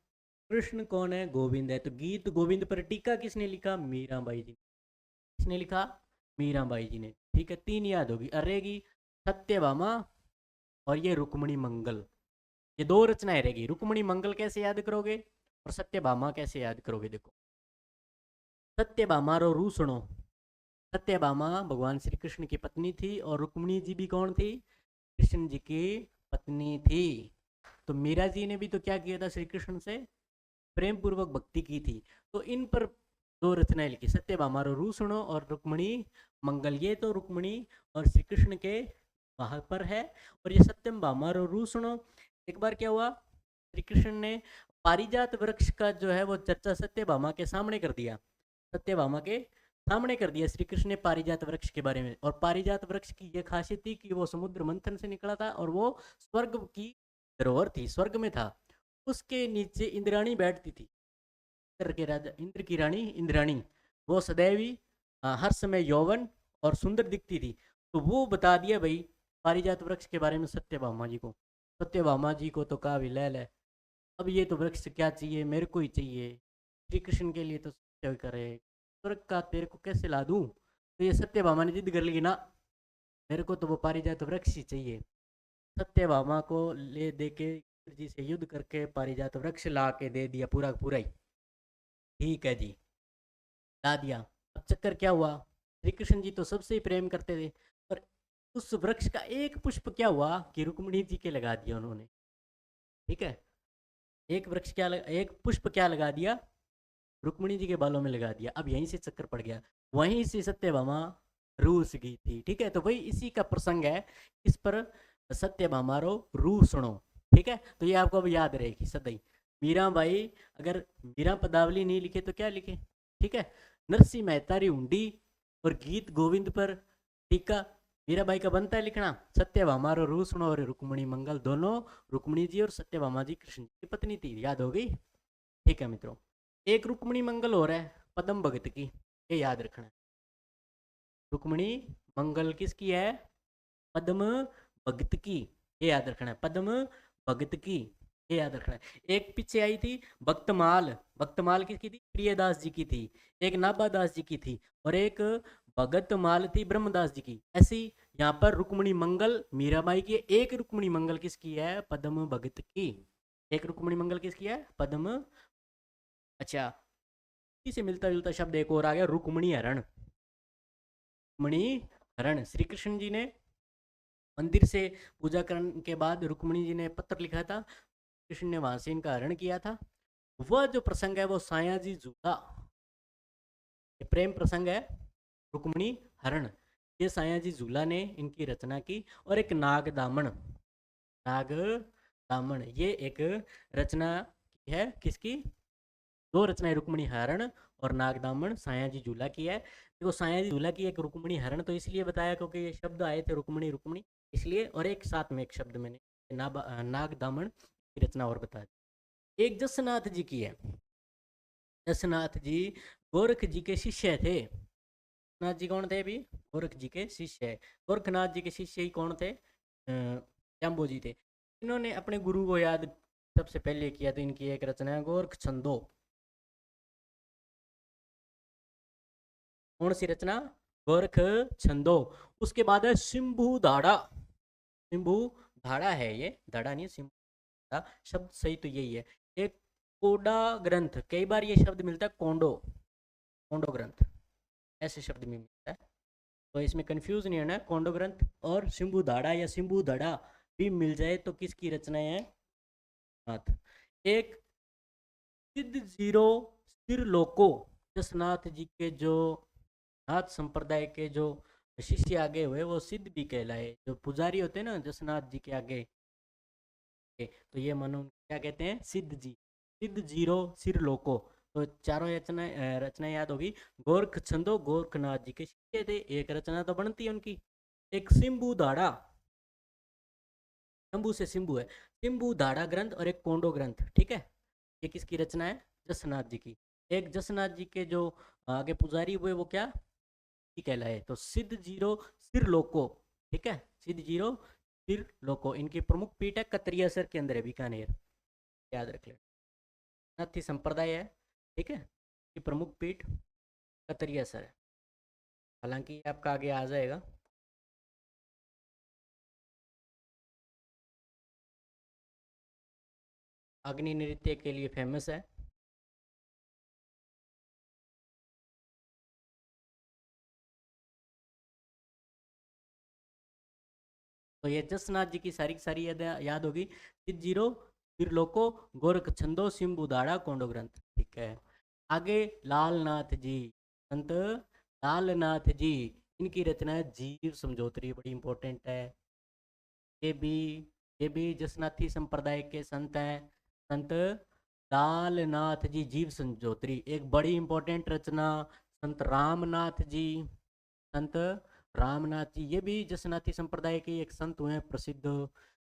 कृष्ण कौन है? गोविंद है। तो गीत गोविंद पर टीका किसने लिखा? मीराबाई जी। किसने लिखा? मीराबाई जी ने। ठीक है, तीन याद होगी, अरेगी, सत्यभामा और ये रुक्मणी मंगल। ये दो रचनाएं रहेगी। रुक्मणी मंगल कैसे याद करोगे और सत्यभामा कैसे याद करोगे? देखो, सत्यभामा रो रू सुनो। सत्यभामा भगवान श्री कृष्ण की पत्नी थी और रुक्मणी जी भी कौन थी? कृष्ण जी की पत्नी थी। तो मीरा जी ने भी तो क्या किया था? श्री कृष्ण से प्रेम पूर्वक भक्ति की थी। तो इन पर दो रचनाएं लिखी, सत्यभामा रो रू सुनो और रुक्मणी मंगल। ये तो रुक्मणी और श्री कृष्ण के वहां पर है। और ये सत्यम भामा रो रू सुनो, एक बार क्या हुआ, श्री कृष्ण ने पारिजात वृक्ष का जो है वो चर्चा सत्यभामा के सामने कर दिया। सत्यभामा के सामने कर दिया श्री कृष्ण ने पारिजात वृक्ष के बारे में। और पारिजात वृक्ष की यह खासियत थी कि वो समुद्र मंथन से निकला था और वो स्वर्ग की धरोहर थी, स्वर्ग में था। उसके नीचे इंद्राणी बैठती थी। इंद्र के राजा, इंद्र की रानी इंद्राणी, वो सदैवी हर समय यौवन और सुंदर दिखती थी। तो वो बता दिया भाई पारिजात वृक्ष के बारे में सत्यभामा जी को। सत्यभामा जी को तो कहा विलैल है, अब ये तो वृक्ष क्या चाहिए, मेरे को ही चाहिए। श्री कृष्ण के लिए तो सत्य करे, स्वर्ग का तेरे को कैसे ला दूं। तो ये सत्यभामा ने जिद कर ली ना, मेरे को तो वो पारिजात वृक्ष ही चाहिए। सत्यभामा को ले दे के इंद्र जी से युद्ध करके पारिजात वृक्ष ला के दे दिया, पूरा पूरा ही। ठीक है जी, ला दिया। अब चक्कर क्या हुआ, श्री कृष्ण जी तो सबसे ही प्रेम करते थे, पर उस वृक्ष का एक पुष्प क्या हुआ कि रुक्मिणी जी के लगा दिया उन्होंने। ठीक है, एक वृक्ष क्या एक पुष्प क्या लगा दिया? रुक्मिणी जी के बालों में लगा दिया। अब यहीं से चक्कर पड़ गया, वहीं से सत्यभामा रूस गई थी। ठीक है, तो भाई इसी का प्रसंग है, इस पर सत्यभामा रो रू सुनो। ठीक है, तो ये आपको अब याद रहेगी सदैव। मीरा बाई, अगर मीरा पदावली नहीं लिखे तो क्या लिखे? ठीक है, नरसिंह मेहतारी हुंडी और गीत गोविंद पर टीका मीराबाई का बनता है लिखना। सत्यभामा रो रू सुनो और रुक्मणी मंगल, दोनों रुक्मणी जी और सत्यभामा जी कृष्ण जी की पत्नी थी। याद हो गई? ठीक है मित्रों, एक रुक्मणी मंगल हो रहा है पद्म भगत की, ये याद रखना है। रुक्मणी मंगल किसकी है? पद्म भगत की। ये याद रखना है, पद्म भगत की। ये याद रखना है। एक पीछे आई थी भक्तमाल। भक्तमाल किसकी थी? प्रियदास जी की थी। एक नाबादास जी की थी और एक भगतमाल थी ब्रह्मदास जी की। ऐसी यहाँ पर रुक्मणी मंगल मीराबाई की। एक रुक्मणी मंगल किसकी है? पद्म भगत की। एक रुक्मणी मंगल किसकी है? पद्म। अच्छा, इसी मिलता जुलता शब्द एक और आ गया, रुक्मणी हरण। रुक्मणी हरण, श्री कृष्ण जी ने मंदिर से पूजा करने के बाद रुक्मणी जी ने पत्र लिखा था, कृष्ण ने वहां से इनका हरण किया था। वह जो प्रसंग है वो सायाजी झूला, ये प्रेम प्रसंग है, रुक्मणी हरण। ये सायाजी झूला ने इनकी रचना की। और एक नाग दामन, नाग दामन, ये एक रचना है किसकी? दो रचनाएं, रुक्मणी हरण और नागदामन, सायाजी झूला की है। देखो, सायाजी झूला की एक रुक्मणी हरण तो इसलिए बताया क्योंकि ये शब्द आए थे रुक्मणी रुक्मणी। इसलिए, और एक साथ में एक शब्द मैंने नाग दामन की रचना और बता दी। एक जसनाथ जी की है। जसनाथ जी गोरख जी के शिष्य थे। नाथ जी कौन थे अभी? गोरख जी के शिष्य। गोरखनाथ जी के शिष्य ही कौन थे? जाम्बो जी थे। इन्होंने अपने गुरु को याद सबसे पहले किया तो इनकी एक रचना है गोरख छंदो। कौन सी रचना? गोरख छंदो। उसके बाद है सिंभू धाड़ा। सिंभू धाड़ा है ये, धाड़ा नहीं, सिंभू धाड़ा। शब्द सही तो यही है। एक कोडा ग्रंथ, कई बार ये शब्द मिलता है कोंडो, कोंडो ग्रंथ ऐसे शब्द में मिलता है, तो इसमें कंफ्यूज नहीं होना है। कोंडो ग्रंथ और सिंभू धाड़ा या सिंभू धड़ा भी मिल जाए तो किसकी रचनाएं हैं? नाथ। एक सिद्ध जीरो सिर लोको, जसनाथ जी के जो नाथ संप्रदाय के जो शिष्य आगे हुए वो सिद्ध भी कहलाए। जो पुजारी होते हैं ना जसनाथ जी के आगे, तो ये मानो क्या कहते हैं? सिद्ध जी। सिद्ध जीरो सिर लोको। तो चारों रचना याद होगी। गोरख छंदो गोरखनाथ जी के शिष्य थे। एक रचना तो बनती है उनकी। एक सिंबू धाड़ा, शंभू से सिंबू है, सिंबू धाड़ा ग्रंथ, और एक कोंडो ग्रंथ। ठीक है, ये किसकी रचना है? जसनाथ जी की। एक जसनाथ जी के जो आगे पुजारी हुए वो क्या कहलाए? तो सिद्ध जीरो सिर लोको। ठीक है, सिद्ध जीरो सिर लोको। इनकी प्रमुख पीठ है कतरियासर के अंदर है, बीकानेर, याद रख लेना। नाथी संप्रदाय है। ठीक है, की प्रमुख पीठ कतरियासर है। हालांकि आपका आगे आ जाएगा। अग्नि नृत्य के लिए फेमस है। तो ये जसनाथ जी की सारी की सारी याद होगी। सिद्ध जीरो फिर लोको गोरख छंदो सिंबू दाड़ा कोंडो ग्रंथ। ठीक है, आगे लालनाथ जी, संत लालनाथ जी, इनकी रचना है जीव समझोतरी, बड़ी इंपॉर्टेंट है। ये भी ये भी जसनाथी संप्रदाय के संत हैं। संत लालनाथ जी जीव संजोत्री, एक बड़ी इंपॉर्टेंट रचना। संत रामनाथ जी, संत रामनाथ जी ये भी जसनाथी संप्रदाय के एक संत हुए हैं प्रसिद्ध।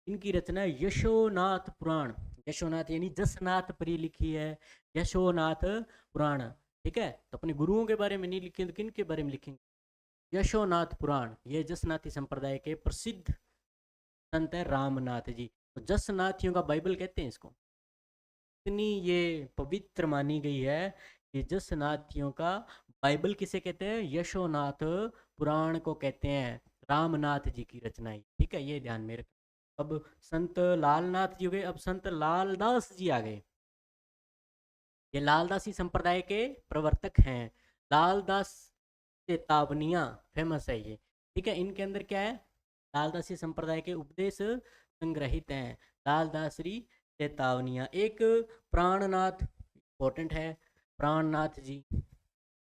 इनकी रचना है यशोनाथ पुराण। यशोनाथ यानी जसनाथ परी लिखी है, यशोनाथ पुराण। ठीक है, तो अपने गुरुओं के बारे में नहीं लिखेंगे तो किन के बारे में लिखेंगे? यशोनाथ पुराण। ये जसनाथी संप्रदाय के प्रसिद्ध संत है रामनाथ जी। तो जसनाथियों का बाइबल कहते हैं इसको। इतनी ये पवित्र मानी गई है कि जसनाथियों का बाइबल किसे कहते हैं? यशोनाथ पुराण को कहते हैं, रामनाथ जी की रचनाई। ठीक है, ये ध्यान में रखें। अब संत लालनाथ जी हो गए, अब संत लालदास जी आ गए। ये लालदासी संप्रदाय के प्रवर्तक हैं। लालदास चेतावनियाँ फेमस है ये। ठीक है, इनके अंदर क्या है? लालदासी संप्रदाय के उपदेश संग्रहित हैं। लालदासरी चेतावनियाँ। एक प्राणनाथ इंपॉर्टेंट है, प्राणनाथ जी।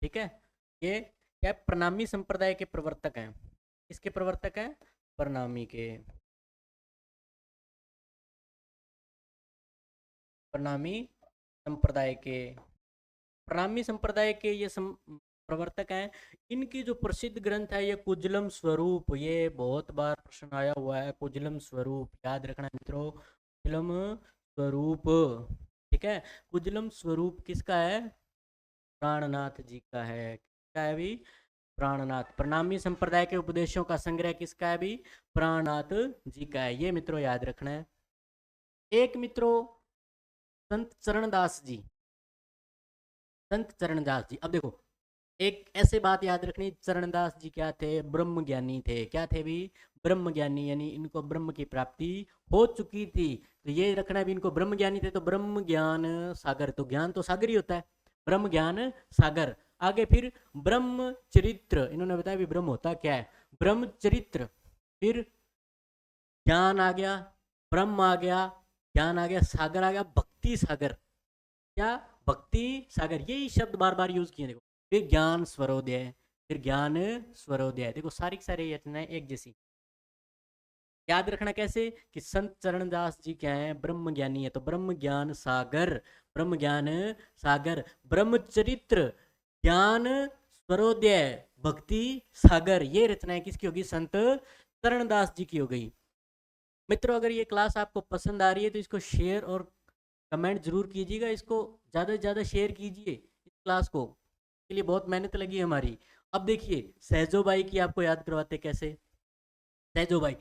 ठीक है, ये क्या? प्रणामी संप्रदाय के प्रवर्तक हैं। किसके प्रवर्तक हैं? प्रणामी के। प्रणामी संप्रदाय के, प्रणामी संप्रदाय के ये प्रवर्तक हैं। इनकी जो प्रसिद्ध ग्रंथ है ये कुजलम स्वरूप। ये बहुत बार प्रश्न आया हुआ है, कुजलम स्वरूप याद रखना मित्रों। कुजलम स्वरूप। ठीक है, कुजलम स्वरूप किसका है? प्राणनाथ जी का है। किसका है भी? प्राणनाथ। प्रणामी संप्रदाय के उपदेशों का संग्रह किसका है भी? प्राणनाथ जी का है। ये मित्रों याद रखना है। एक मित्रों संत चरणदास जी, संत चरणदास जी। अब देखो, एक ऐसे बात याद रखनी, चरणदास जी क्या थे? ब्रह्म ज्ञानी थे। क्या थे भी? ब्रह्म ज्ञानी, यानी इनको ब्रह्म की प्राप्ति हो चुकी थी। तो ये रखना भी, इनको ब्रह्म ज्ञानी थे तो ब्रह्म ज्ञान सागर, तो ज्ञान तो सागर ही होता है, ब्रह्म ज्ञान सागर। आगे फिर ब्रह्म चरित्र, इन्होंने बताया भी ब्रह्म होता क्या है। ब्रह्म चरित्र, फिर ज्ञान आ गया, ब्रह्म आ गया, ज्ञान आ गया, सागर आ गया, भक्ति सागर। क्या? भक्ति सागर। यही शब्द बार बार यूज किए। देखो, फिर ज्ञान स्वरोदय, फिर ज्ञान स्वरोदय। देखो सारी की सारी रचनाएं एक जैसी। याद रखना कैसे? कि संत चरणदास जी क्या है? ब्रह्म ज्ञानी है, तो ब्रह्म ज्ञान सागर, ब्रह्म ज्ञान सागर, ब्रह्म चरित्र, ज्ञान स्वरोदय, भक्ति सागर। ये रचनाएं किसकी होगी? संत चरणदास जी की हो गई। मित्रों, अगर ये क्लास आपको पसंद आ रही है तो इसको शेयर और कमेंट जरूर कीजिएगा, इसको ज़्यादा से ज़्यादा शेयर कीजिए इस क्लास को, के लिए बहुत मेहनत लगी है हमारी। अब देखिए सहजो बाई की आपको याद करवाते कैसे। सहजो बाई,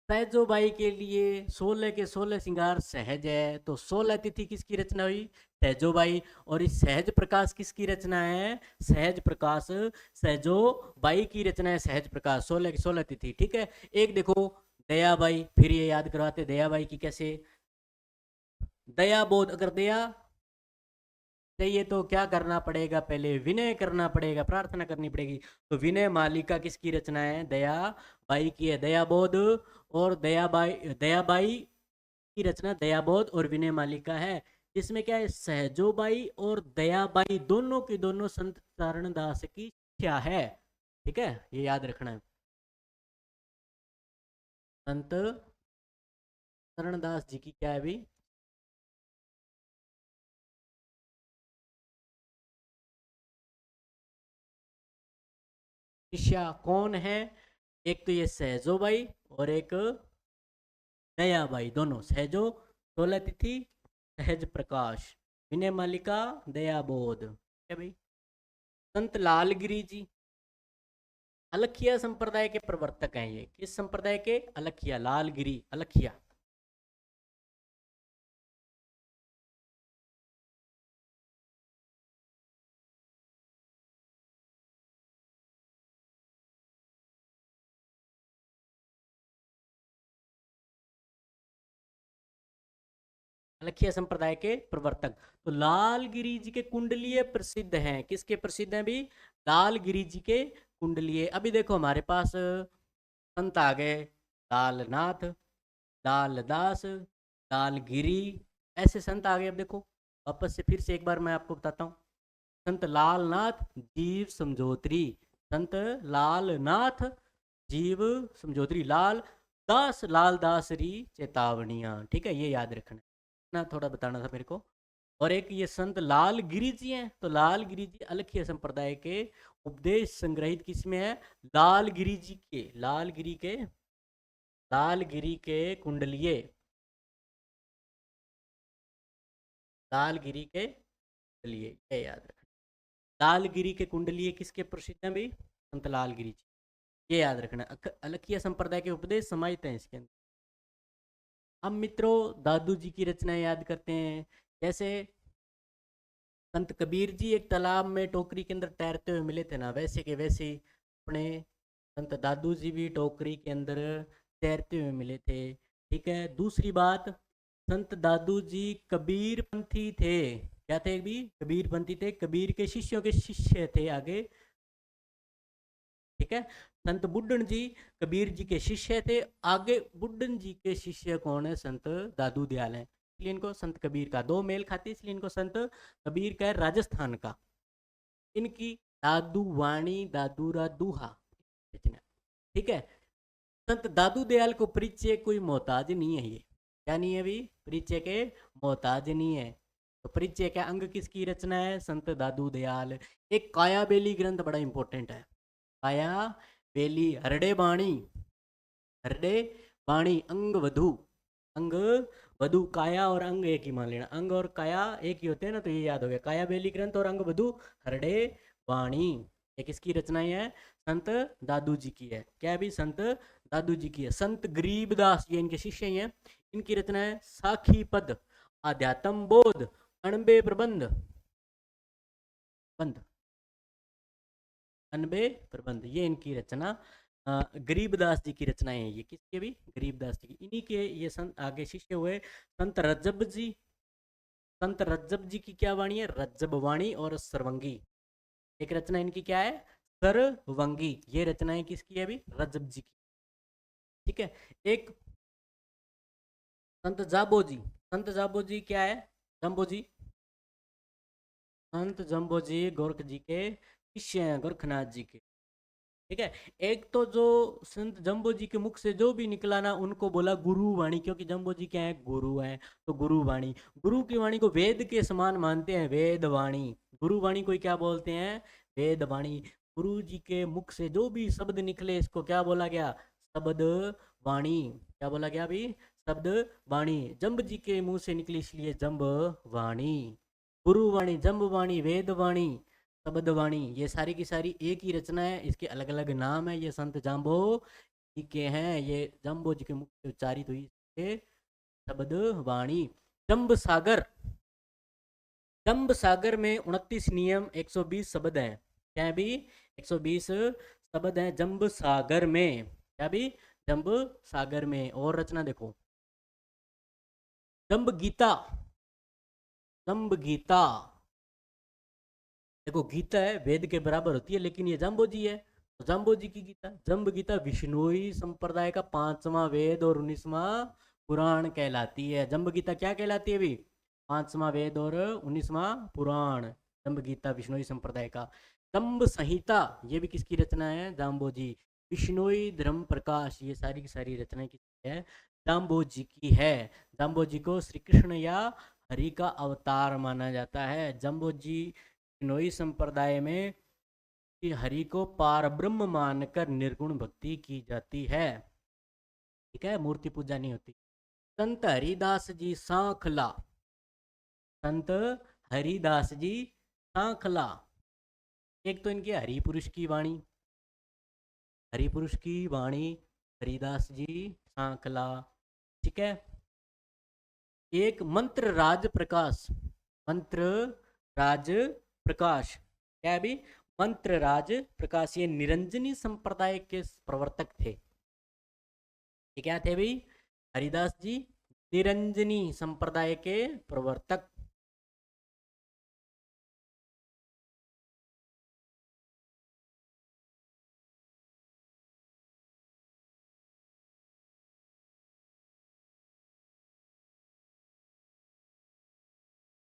सहजो बाई के लिए 16 के 16 श्रृंगार सहज है, तो 16 तिथि किसकी रचना हुई? सहजो बाई। और इस सहज प्रकाश किसकी रचना है? सहज प्रकाश सहजो बाई की रचना है। सहज प्रकाश 16 की 16 तिथि, ठीक है। एक देखो दयाबाई, फिर ये याद करवाते दयाबाई की कैसे। दया बोध, अगर दया चाहिए तो क्या करना पड़ेगा? पहले विनय करना पड़ेगा, प्रार्थना करनी पड़ेगी। तो विनय मालिका किसकी रचना है? दया बाई की है। दयाबोध और दयाबाई की रचना दयाबोध और विनय मालिका है। इसमें क्या है? सहजोबाई और दयाबाई दोनों की दोनों संत चरणदास की क्या है, ठीक है, ये याद रखना है। संत चरणदास जी की क्या है भी? शिष्या कौन है? एक तो ये सहजोबाई और एक दयाबाई, दोनों। सहजो 16 तिथि, सहज प्रकाश, विनय मालिका, दयाबोध, क्या भाई? संत लालगिरी जी अलखिया संप्रदाय के प्रवर्तक हैं। ये किस संप्रदाय के? अलखिया, लालगिरी अलखिया। अलखिया संप्रदाय के प्रवर्तक। तो लालगिरी जी के कुंडलीय प्रसिद्ध हैं। किसके प्रसिद्ध हैं भी? लालगिरी जी के कुंडलीय। अभी देखो हमारे पास संत आ गए, लालनाथ, लालदास, लालगिरी, ऐसे संत आ गए। अब देखो वापस से फिर से एक बार मैं आपको बताता हूँ। संत लालनाथ जीव समझोत्री, संत लालनाथ जीव समझोत्री, लाल दास, लाल दास री चेतावनियां, ठीक है, ये याद रखना ना, थोड़ा बताना था मेरे को। और एक ये संत लाल गिरी जी हैं, तो लाल गिरी जी अलखिया संप्रदाय के उपदेश संग्रहित किसमें है? लाल गिरी जी के, लाल गिरी के कुंडलिये, लाल गिरी के कुंडलिये, ये याद रखना। लाल गिरी के कुंडलिये किसके प्रसिद्ध हैं भाई? संत लाल गिरी जी, ये याद रखना। अलखिया संप्रदाय के उपदेश समाहित हैं इसके अंदर। हम मित्रों दादू जी की रचनाएं याद करते हैं। जैसे संत कबीर जी एक तालाब में टोकरी के अंदर तैरते हुए मिले थे ना, वैसे के वैसे ही अपने संत दादू जी भी टोकरी के अंदर तैरते हुए मिले थे, ठीक है। दूसरी बात, संत दादू जी कबीर पंथी थे। क्या थे भी? कबीर पंथी थे, कबीर के शिष्यों के शिष्य थे आगे, ठीक है। संत बुड्ढन जी कबीर जी के शिष्य थे, आगे बुड्ढन जी के शिष्य कौन है? संत दादू दयाल हैं। इसलिए इनको संत कबीर का दो मेल खाती, इसलिए इनको संत कबीर का है, राजस्थान का। इनकी दादू वाणी, दादूरा दूहा, ठीक है। संत दादू दयाल को परिचय कोई मोहताज नहीं है। ये क्या नहीं है भी? परिचय के मोहताज नहीं है। तो परिचय का अंग किसकी रचना है? संत दादू दयाल। एक काया बेली ग्रंथ बड़ा इंपॉर्टेंट है, काया बेली, हरडे बाणी, हरडे बाणी, अंग वधु, अंग वधु, काया और अंग एक ही मान लेना, अंग और काया एक ही होते हैं ना, तो ये याद हो गया। काया बेली ग्रंथ और अंग वधु, हरडे वाणी, ये किसकी रचनाएं है? संत दादू जी की है। क्या है भी? संत दादू जी की है। संत गरीबदास ये इनके शिष्य ही हैं। इनकी रचना है साखी पद, आध्यात्म बोध, अणबे प्रबंध, बंध, अनबे प्रबंध, ये इनकी रचना गरीबदास जी की रचनाएं हैं। ये किसके भी? गरीबदास जी की। इन्हीं के ये संत आगे शिष्य हुए संत रज्जब जी। संत रज्जब जी की क्या वाणी है? रज्जब वाणी और सरवंगी, एक रचना इनकी क्या है? सरवंगी। ये रचनाएं किसकी है अभी? रज्जब जी की, ठीक है। एक संत जाबो जी, संत जाबो जी क्या है? जम्बो जी, संत जम्बो जी गोरख जी के शिष्य हैं, गोरखनाथ जी के, ठीक है। एक तो जो संत जम्बो जी के मुख से जो भी निकला ना, उनको बोला गुरु वाणी, क्योंकि जम्बो जी क्या है? गुरु है, तो गुरु वाणी। गुरु की वाणी को वेद के समान मानते हैं, वेद वाणी। गुरु वाणी को क्या बोलते हैं? वेद वाणी। गुरु जी के मुख से जो भी शब्द निकले, इसको क्या बोला गया? शब्द वाणी। क्या बोला गया अभी? शब्द वाणी। जम्ब जी के मुंह से निकली इसलिए जम्ब वाणी। गुरुवाणी, जम्ब वाणी, वेद वाणी, शब्द वाणी, ये सारी की सारी एक ही रचना है, इसके अलग अलग नाम है। ये संत जाम्बो जी के हैं, ये जाम्बो जी के मुख से उच्चारित हुई शब्द वाणी। जम्ब सागर, जम्ब सागर में 29 नियम 120 शब्द हैं। क्या है भी? 120 शब्द हैं जम्ब सागर में। क्या भी? जम्ब सागर में। और रचना देखो, जम्ब गीता, जम्ब गीता। देखो गीता है वेद के बराबर होती है, लेकिन ये जाम्बो जी है तो जाम्बो जी की गीता। जम्ब गीता विष्णुई संप्रदाय का 5वां वेद और 19वां पुराण कहलाती है। जम्ब गीता क्या कहलाती है भी? 5वां वेद और 19वां पुराण। जम्ब गीता विष्णुई संप्रदाय का। जम्ब संहिता, ये भी किसकी रचना है? जाम्बो जी। विष्णुई धर्म प्रकाश, ये सारी की सारी रचनाएं किसकी है? जाम्बो जी की है। जाम्बो जी को श्री कृष्ण या हरि का अवतार माना जाता है। जम्बो जी नोई संप्रदाय में हरि को पार ब्रह्म मानकर निर्गुण भक्ति की जाती है। ठीक है, मूर्ति पूजा नहीं होती। संत हरिदास जी सांखला, संत हरिदास जी सांखला। एक तो इनके हरि पुरुष की वाणी, हरि पुरुष की वाणी, हरिदास जी सांखला। ठीक है। एक मंत्र राज प्रकाश, मंत्र राज प्रकाश। क्या है अभी? मंत्र राज प्रकाश, ये निरंजनी संप्रदाय के प्रवर्तक थे। ये क्या थे भाई? हरिदास जी निरंजनी संप्रदाय के प्रवर्तक।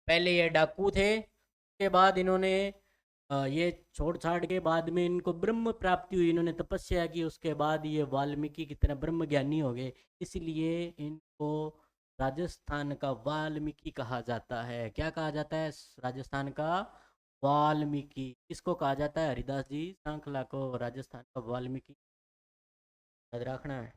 पहले ये डाकू थे, उसके बाद इन्होंने ये छोड़ छाड़ के बाद में इनको ब्रह्म प्राप्ति हुई, इन्होंने तपस्या की, उसके बाद ये वाल्मीकि की तरह ब्रह्म ज्ञानी हो गए। इसलिए इनको राजस्थान का वाल्मीकि कहा जाता है। क्या कहा जाता है राजस्थान का? वाल्मीकि। किसको कहा जाता है? हरिदास जी सांखला को राजस्थान का वाल्मीकि याद रखना है।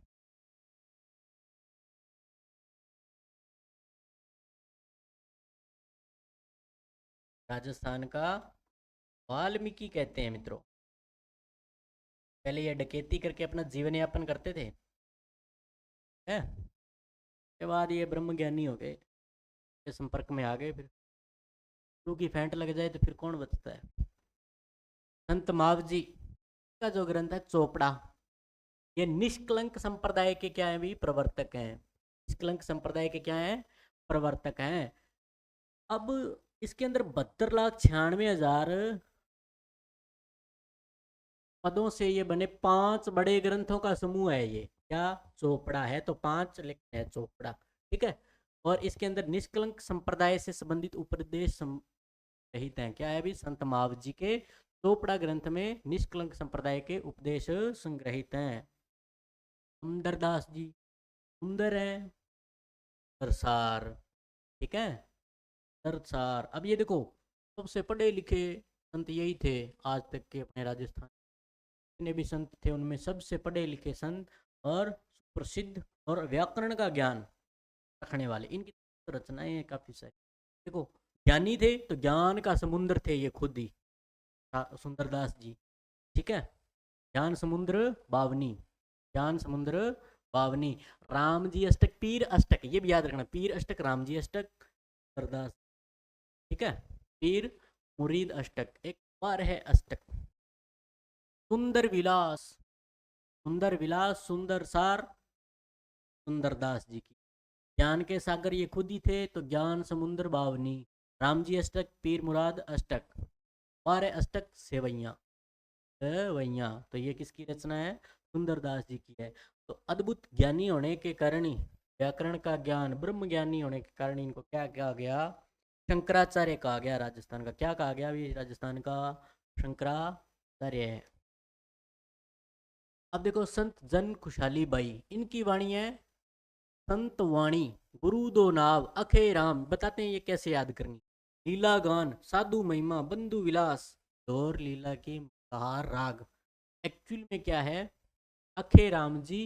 राजस्थान का वाल्मीकि कहते हैं मित्रों। पहले ये डकैती करके अपना जीवन यापन करते थे, है? के बाद ये ब्रह्म ज्ञानी हो गए, के संपर्क में आ गए, फिर गुरु की फेंट लग जाए तो फिर कौन बचता है? संत मावजी का जो ग्रंथ है चोपड़ा, ये निष्कलंक संप्रदाय के क्या है भी? प्रवर्तक हैं। निष्कलंक संप्रदाय के क्या हैं? प्रवर्तक हैं। अब इसके अंदर 72,96,000 पदों से ये बने 5 बड़े ग्रंथों का समूह है। ये क्या? चोपड़ा है तो 5 लिखते हैं चोपड़ा। ठीक है। और इसके अंदर निष्कलंक संप्रदाय से संबंधित उपदेश संग्रहित हैं। क्या है भी? संत माव जी के चोपड़ा ग्रंथ में निष्कलंक संप्रदाय के उपदेश संग्रहित हैं। सुंदरदास जी सुंदर है, सरसार। ठीक है, सरसार। अब ये देखो, सबसे पढ़े लिखे संत यही थे आज तक के अपने राजस्थान। जितने भी संत थे उनमें सबसे पढ़े लिखे संत और प्रसिद्ध और व्याकरण का ज्ञान रखने वाले, इनकी रचनाएं हैं काफी सारी। देखो, ज्ञानी थे तो ज्ञान का समुद्र थे ये खुद ही सुंदरदास जी। ठीक है, ज्ञान समुद्र बावनी, ज्ञान समुद्र बावनी। राम जी अष्टक, पीर अष्टक, ये भी याद रखना, पीर अष्टक राम जी अष्टक सुंदरदास। ठीक है, पीर मुरीद अष्टक, एक बार है अष्टक। सुंदर विलास, सुंदर विलास, सुंदर सार सुंदरदास जी की। ज्ञान के सागर ये खुद ही थे तो ज्ञान समुद्र बावनी। राम जी अष्टक, पीर मुराद अष्टक, बारह अष्टक सेवैया, सेवैया। तो ये किसकी रचना है? सुंदरदास जी की है। तो अद्भुत ज्ञानी होने के कारण ही, व्याकरण का ज्ञान, ब्रह्म ज्ञानी होने के कारण इनको क्या कहा गया? शंकराचार्य कहा गया। राजस्थान का क्या कहा गया? अभी राजस्थान का शंकराचार्य है। अब देखो, संत जन खुशहाली बाई, इनकी वाणी है संत वाणी। गुरु दो नाव अखे राम, बताते हैं ये कैसे याद करनी। लीला गान, साधु महिमा, बंधु विलास, दौर लीला की कहार राग। एक्चुअल में क्या है? अखे राम जी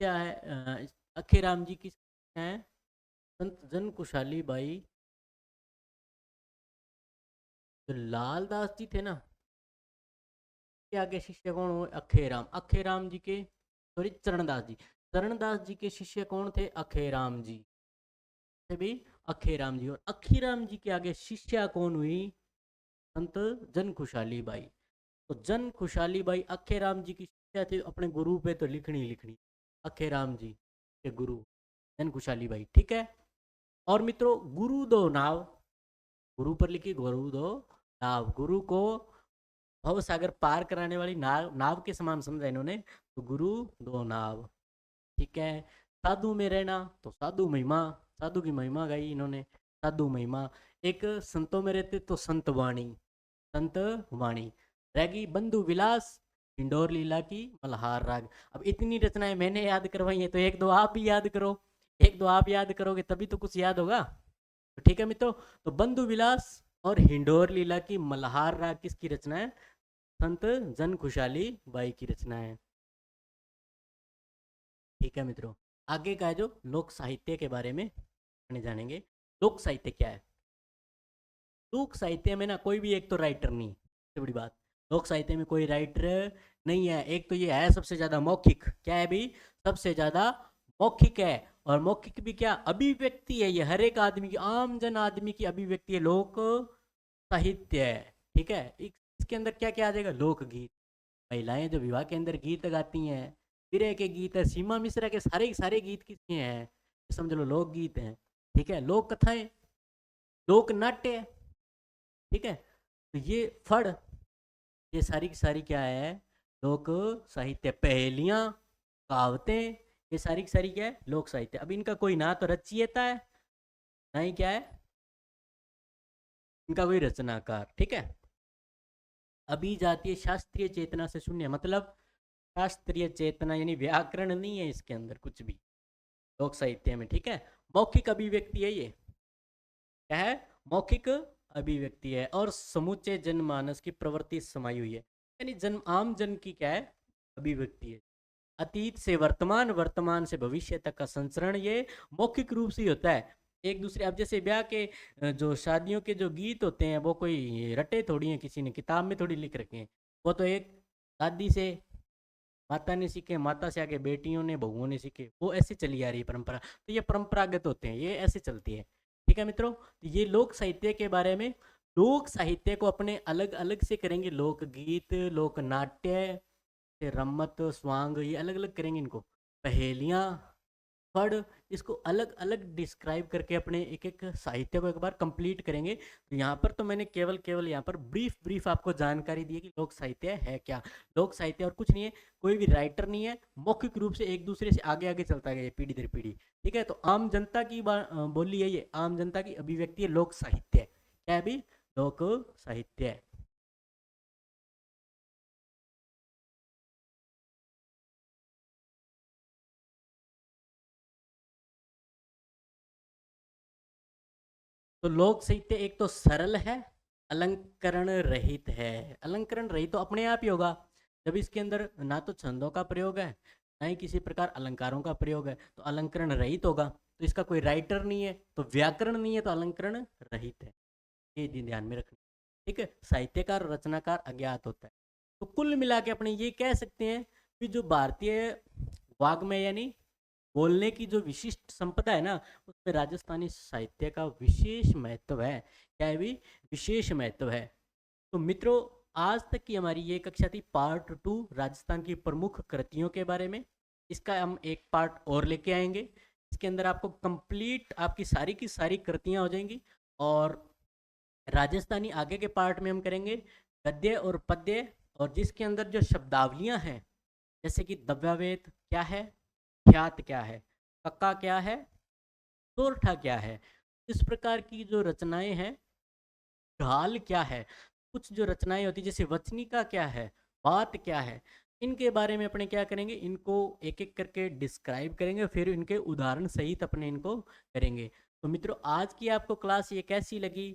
क्या है अखेराम जी की हैं संत जन कुशाली बाई, जो लाल दास जी थे ना, के आगे शिष्य कौन हुए? अखेराम। अखेराम जी के, सॉरी, चरणदास जी। चरणदास जी के शिष्य कौन थे? अखेराम जी थे भाई, अखेराम जी। और अखीराम जी के आगे शिष्या कौन हुई? संत जन खुशाली बाई। तो जन खुशाली बाई अखेराम जी की शिष्या थी, अपने गुरु पे तो लिखनी लिखनी, अखेराम जी के गुरु जन खुशाली बाई, ठीक है। और मित्रों, गुरु दो नाव, गुरु पर लिखी गुरु दो नाव, गुरु को भव सागर पार कराने वाली नाव, नाव के समान समझा इन्होंने, तो गुरु दो नाव, ठीक है। साधु में रहना, तो साधु महिमा, साधु की महिमा गाई इन्होंने, साधु महिमा। एक संतों में रहते तो संत वाणी, संत वाणी। रहेगी बंधु विलास, इंडोर लीला की मल्हार राग। अब इतनी रचनाएं मैंने याद करवाई है, तो एक दो आप भी याद करो, एक दो आप याद करोगे तभी तो कुछ याद होगा। तो ठीक है मित्रों, तो बंधु विलास और हिंडोर लीला की मल्हार राग किसकी रचना है? संत जन खुशाली बाई की रचना है, ठीक है मित्रों। आगे का है जो लोक साहित्य के बारे में अपने जानेंगे। लोक साहित्य क्या है? लोक साहित्य में ना कोई भी एक तो राइटर नहीं, सबसे बड़ी बात, लोक साहित्य में कोई राइटर नहीं है। एक तो ये है सबसे ज्यादा मौखिक, क्या है भाई? सबसे ज्यादा मौखिक है। और मौखिक भी क्या? अभिव्यक्ति है, ये हर एक आदमी की, आम जन आदमी की अभिव्यक्ति है, लोक साहित्य है, ठीक है। इसके अंदर क्या क्या आ जाएगा? लोकगीत, महिलाएं जो विवाह के अंदर गीत गाती हैं, विरह के गीत है, सीमा मिश्रा के सारे सारे गीत किसके हैं? समझ लो लोकगीत हैं, ठीक है। लोक कथाएं, लोक नाट्य, ठीक है। तो ये फड़, ये सारी की सारी क्या है? लोक साहित्य। पहेलियां, कहावतें, ये सारी की सारी क्या है? लोक साहित्य। अब इनका कोई ना तो रचयिता है, ना ही क्या है इनका कोई रचनाकार, ठीक है। अभी जातीय शास्त्रीय चेतना से शून्य, मतलब शास्त्रीय चेतना यानी व्याकरण नहीं है इसके अंदर कुछ भी, लोक साहित्य में, ठीक है। मौखिक अभिव्यक्ति है ये, क्या है? मौखिक अभिव्यक्ति है। और समूचे जनमानस की प्रवृत्ति समाई हुई है, यानी जन, आम जन की क्या है? अभिव्यक्ति है। अतीत से वर्तमान, वर्तमान से भविष्य तक का संचरण ये मौखिक रूप से ही होता है। एक दूसरे, अब जैसे ब्याह के जो शादियों के जो गीत होते हैं, वो कोई रटे थोड़ी हैं, किसी ने किताब में थोड़ी लिख रखे हैं, वो तो एक दादी से, माता ने सीखे, माता से आगे बेटियों ने, बहुओं ने सीखे, वो ऐसे चली आ रही है परंपरा। तो ये परंपरागत होते हैं, ये ऐसे चलती है, ठीक है मित्रों। तो ये लोक साहित्य के बारे में। लोक साहित्य को अपने अलग अलग से करेंगे, लोकगीत, लोक नाट्य, रम्मत, स्वांग, ये अलग अलग करेंगे इनको। पहेलियां, फड़, इसको अलग अलग डिस्क्राइब करके अपने एक एक साहित्य को एक बार कंप्लीट करेंगे। तो यहाँ पर तो मैंने केवल केवल यहाँ पर ब्रीफ ब्रीफ आपको जानकारी दी है कि लोक साहित्य है क्या। लोक साहित्य और कुछ नहीं है, कोई भी राइटर नहीं है, मौखिक रूप से एक दूसरे से आगे आगे चलता गया पीढ़ी दर पीढ़ी, ठीक है। तो आम जनता की बोली है, ये आम जनता की अभिव्यक्ति है, लोक साहित्य। क्या है अभी? लोक साहित्य। तो लोक साहित्य एक तो सरल है, अलंकरण रहित है। अलंकरण रहित तो अपने आप ही होगा जब इसके अंदर ना तो छंदों का प्रयोग है, ना ही किसी प्रकार अलंकारों का प्रयोग है, तो अलंकरण रहित होगा। तो इसका कोई राइटर नहीं है, तो व्याकरण नहीं है, तो अलंकरण रहित है, ये ध्यान में रखना, ठीक है। साहित्यकार और रचनाकार अज्ञात होता है। तो कुल मिला के अपने ये कह सकते हैं कि जो भारतीय वाग्मय यानी बोलने की जो विशिष्ट संपदा है ना, उसमें राजस्थानी साहित्य का विशेष महत्व है। क्या है भी? विशेष महत्व है। तो मित्रों, आज तक की हमारी ये कक्षा थी पार्ट 2 राजस्थान की प्रमुख कृतियों के बारे में। इसका हम एक पार्ट और लेके आएंगे, इसके अंदर आपको कंप्लीट आपकी सारी की सारी कृतियां हो जाएंगी। और राजस्थानी आगे के पार्ट में हम करेंगे गद्य और पद्य, और जिसके अंदर जो शब्दावलियां हैं, जैसे कि दव्यावेत क्या है, ख्यात क्या है, कक्का क्या है, सोरठा क्या है, इस प्रकार की जो रचनाएं हैं, ढाल क्या है, कुछ जो रचनाएं होती है जैसे वचनिका क्या है, बात क्या है, इनके बारे में अपने क्या करेंगे, इनको एक एक करके डिस्क्राइब करेंगे, फिर इनके उदाहरण सहित अपने इनको करेंगे। तो मित्रों, आज की आपको क्लास ये कैसी लगी?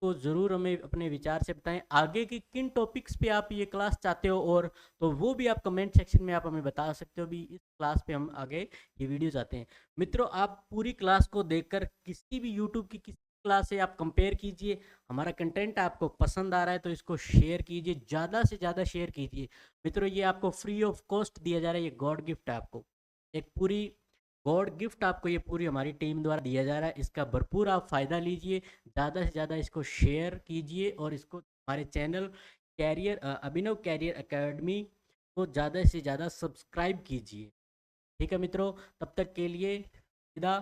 तो ज़रूर हमें अपने विचार से बताएं आगे की किन टॉपिक्स पे आप ये क्लास चाहते हो, और तो वो भी आप कमेंट सेक्शन में आप हमें बता सकते हो भी इस क्लास पे हम आगे ये वीडियो चाहते हैं। मित्रों, आप पूरी क्लास को देखकर किसी भी यूट्यूब की किसी क्लास से आप कंपेयर कीजिए, हमारा कंटेंट आपको पसंद आ रहा है तो इसको शेयर कीजिए, ज़्यादा से ज़्यादा शेयर कीजिए। मित्रों, ये आपको फ्री ऑफ कॉस्ट दिया जा रहा है, ये गॉड गिफ्ट है आपको, एक पूरी गॉड गिफ्ट आपको ये पूरी हमारी टीम द्वारा दिया जा रहा है। इसका भरपूर आप फ़ायदा लीजिए, ज़्यादा से ज़्यादा इसको शेयर कीजिए और इसको हमारे चैनल अभिनव कैरियर एकेडमी को ज़्यादा से ज़्यादा सब्सक्राइब कीजिए। ठीक है मित्रों, तब तक के लिए विदा।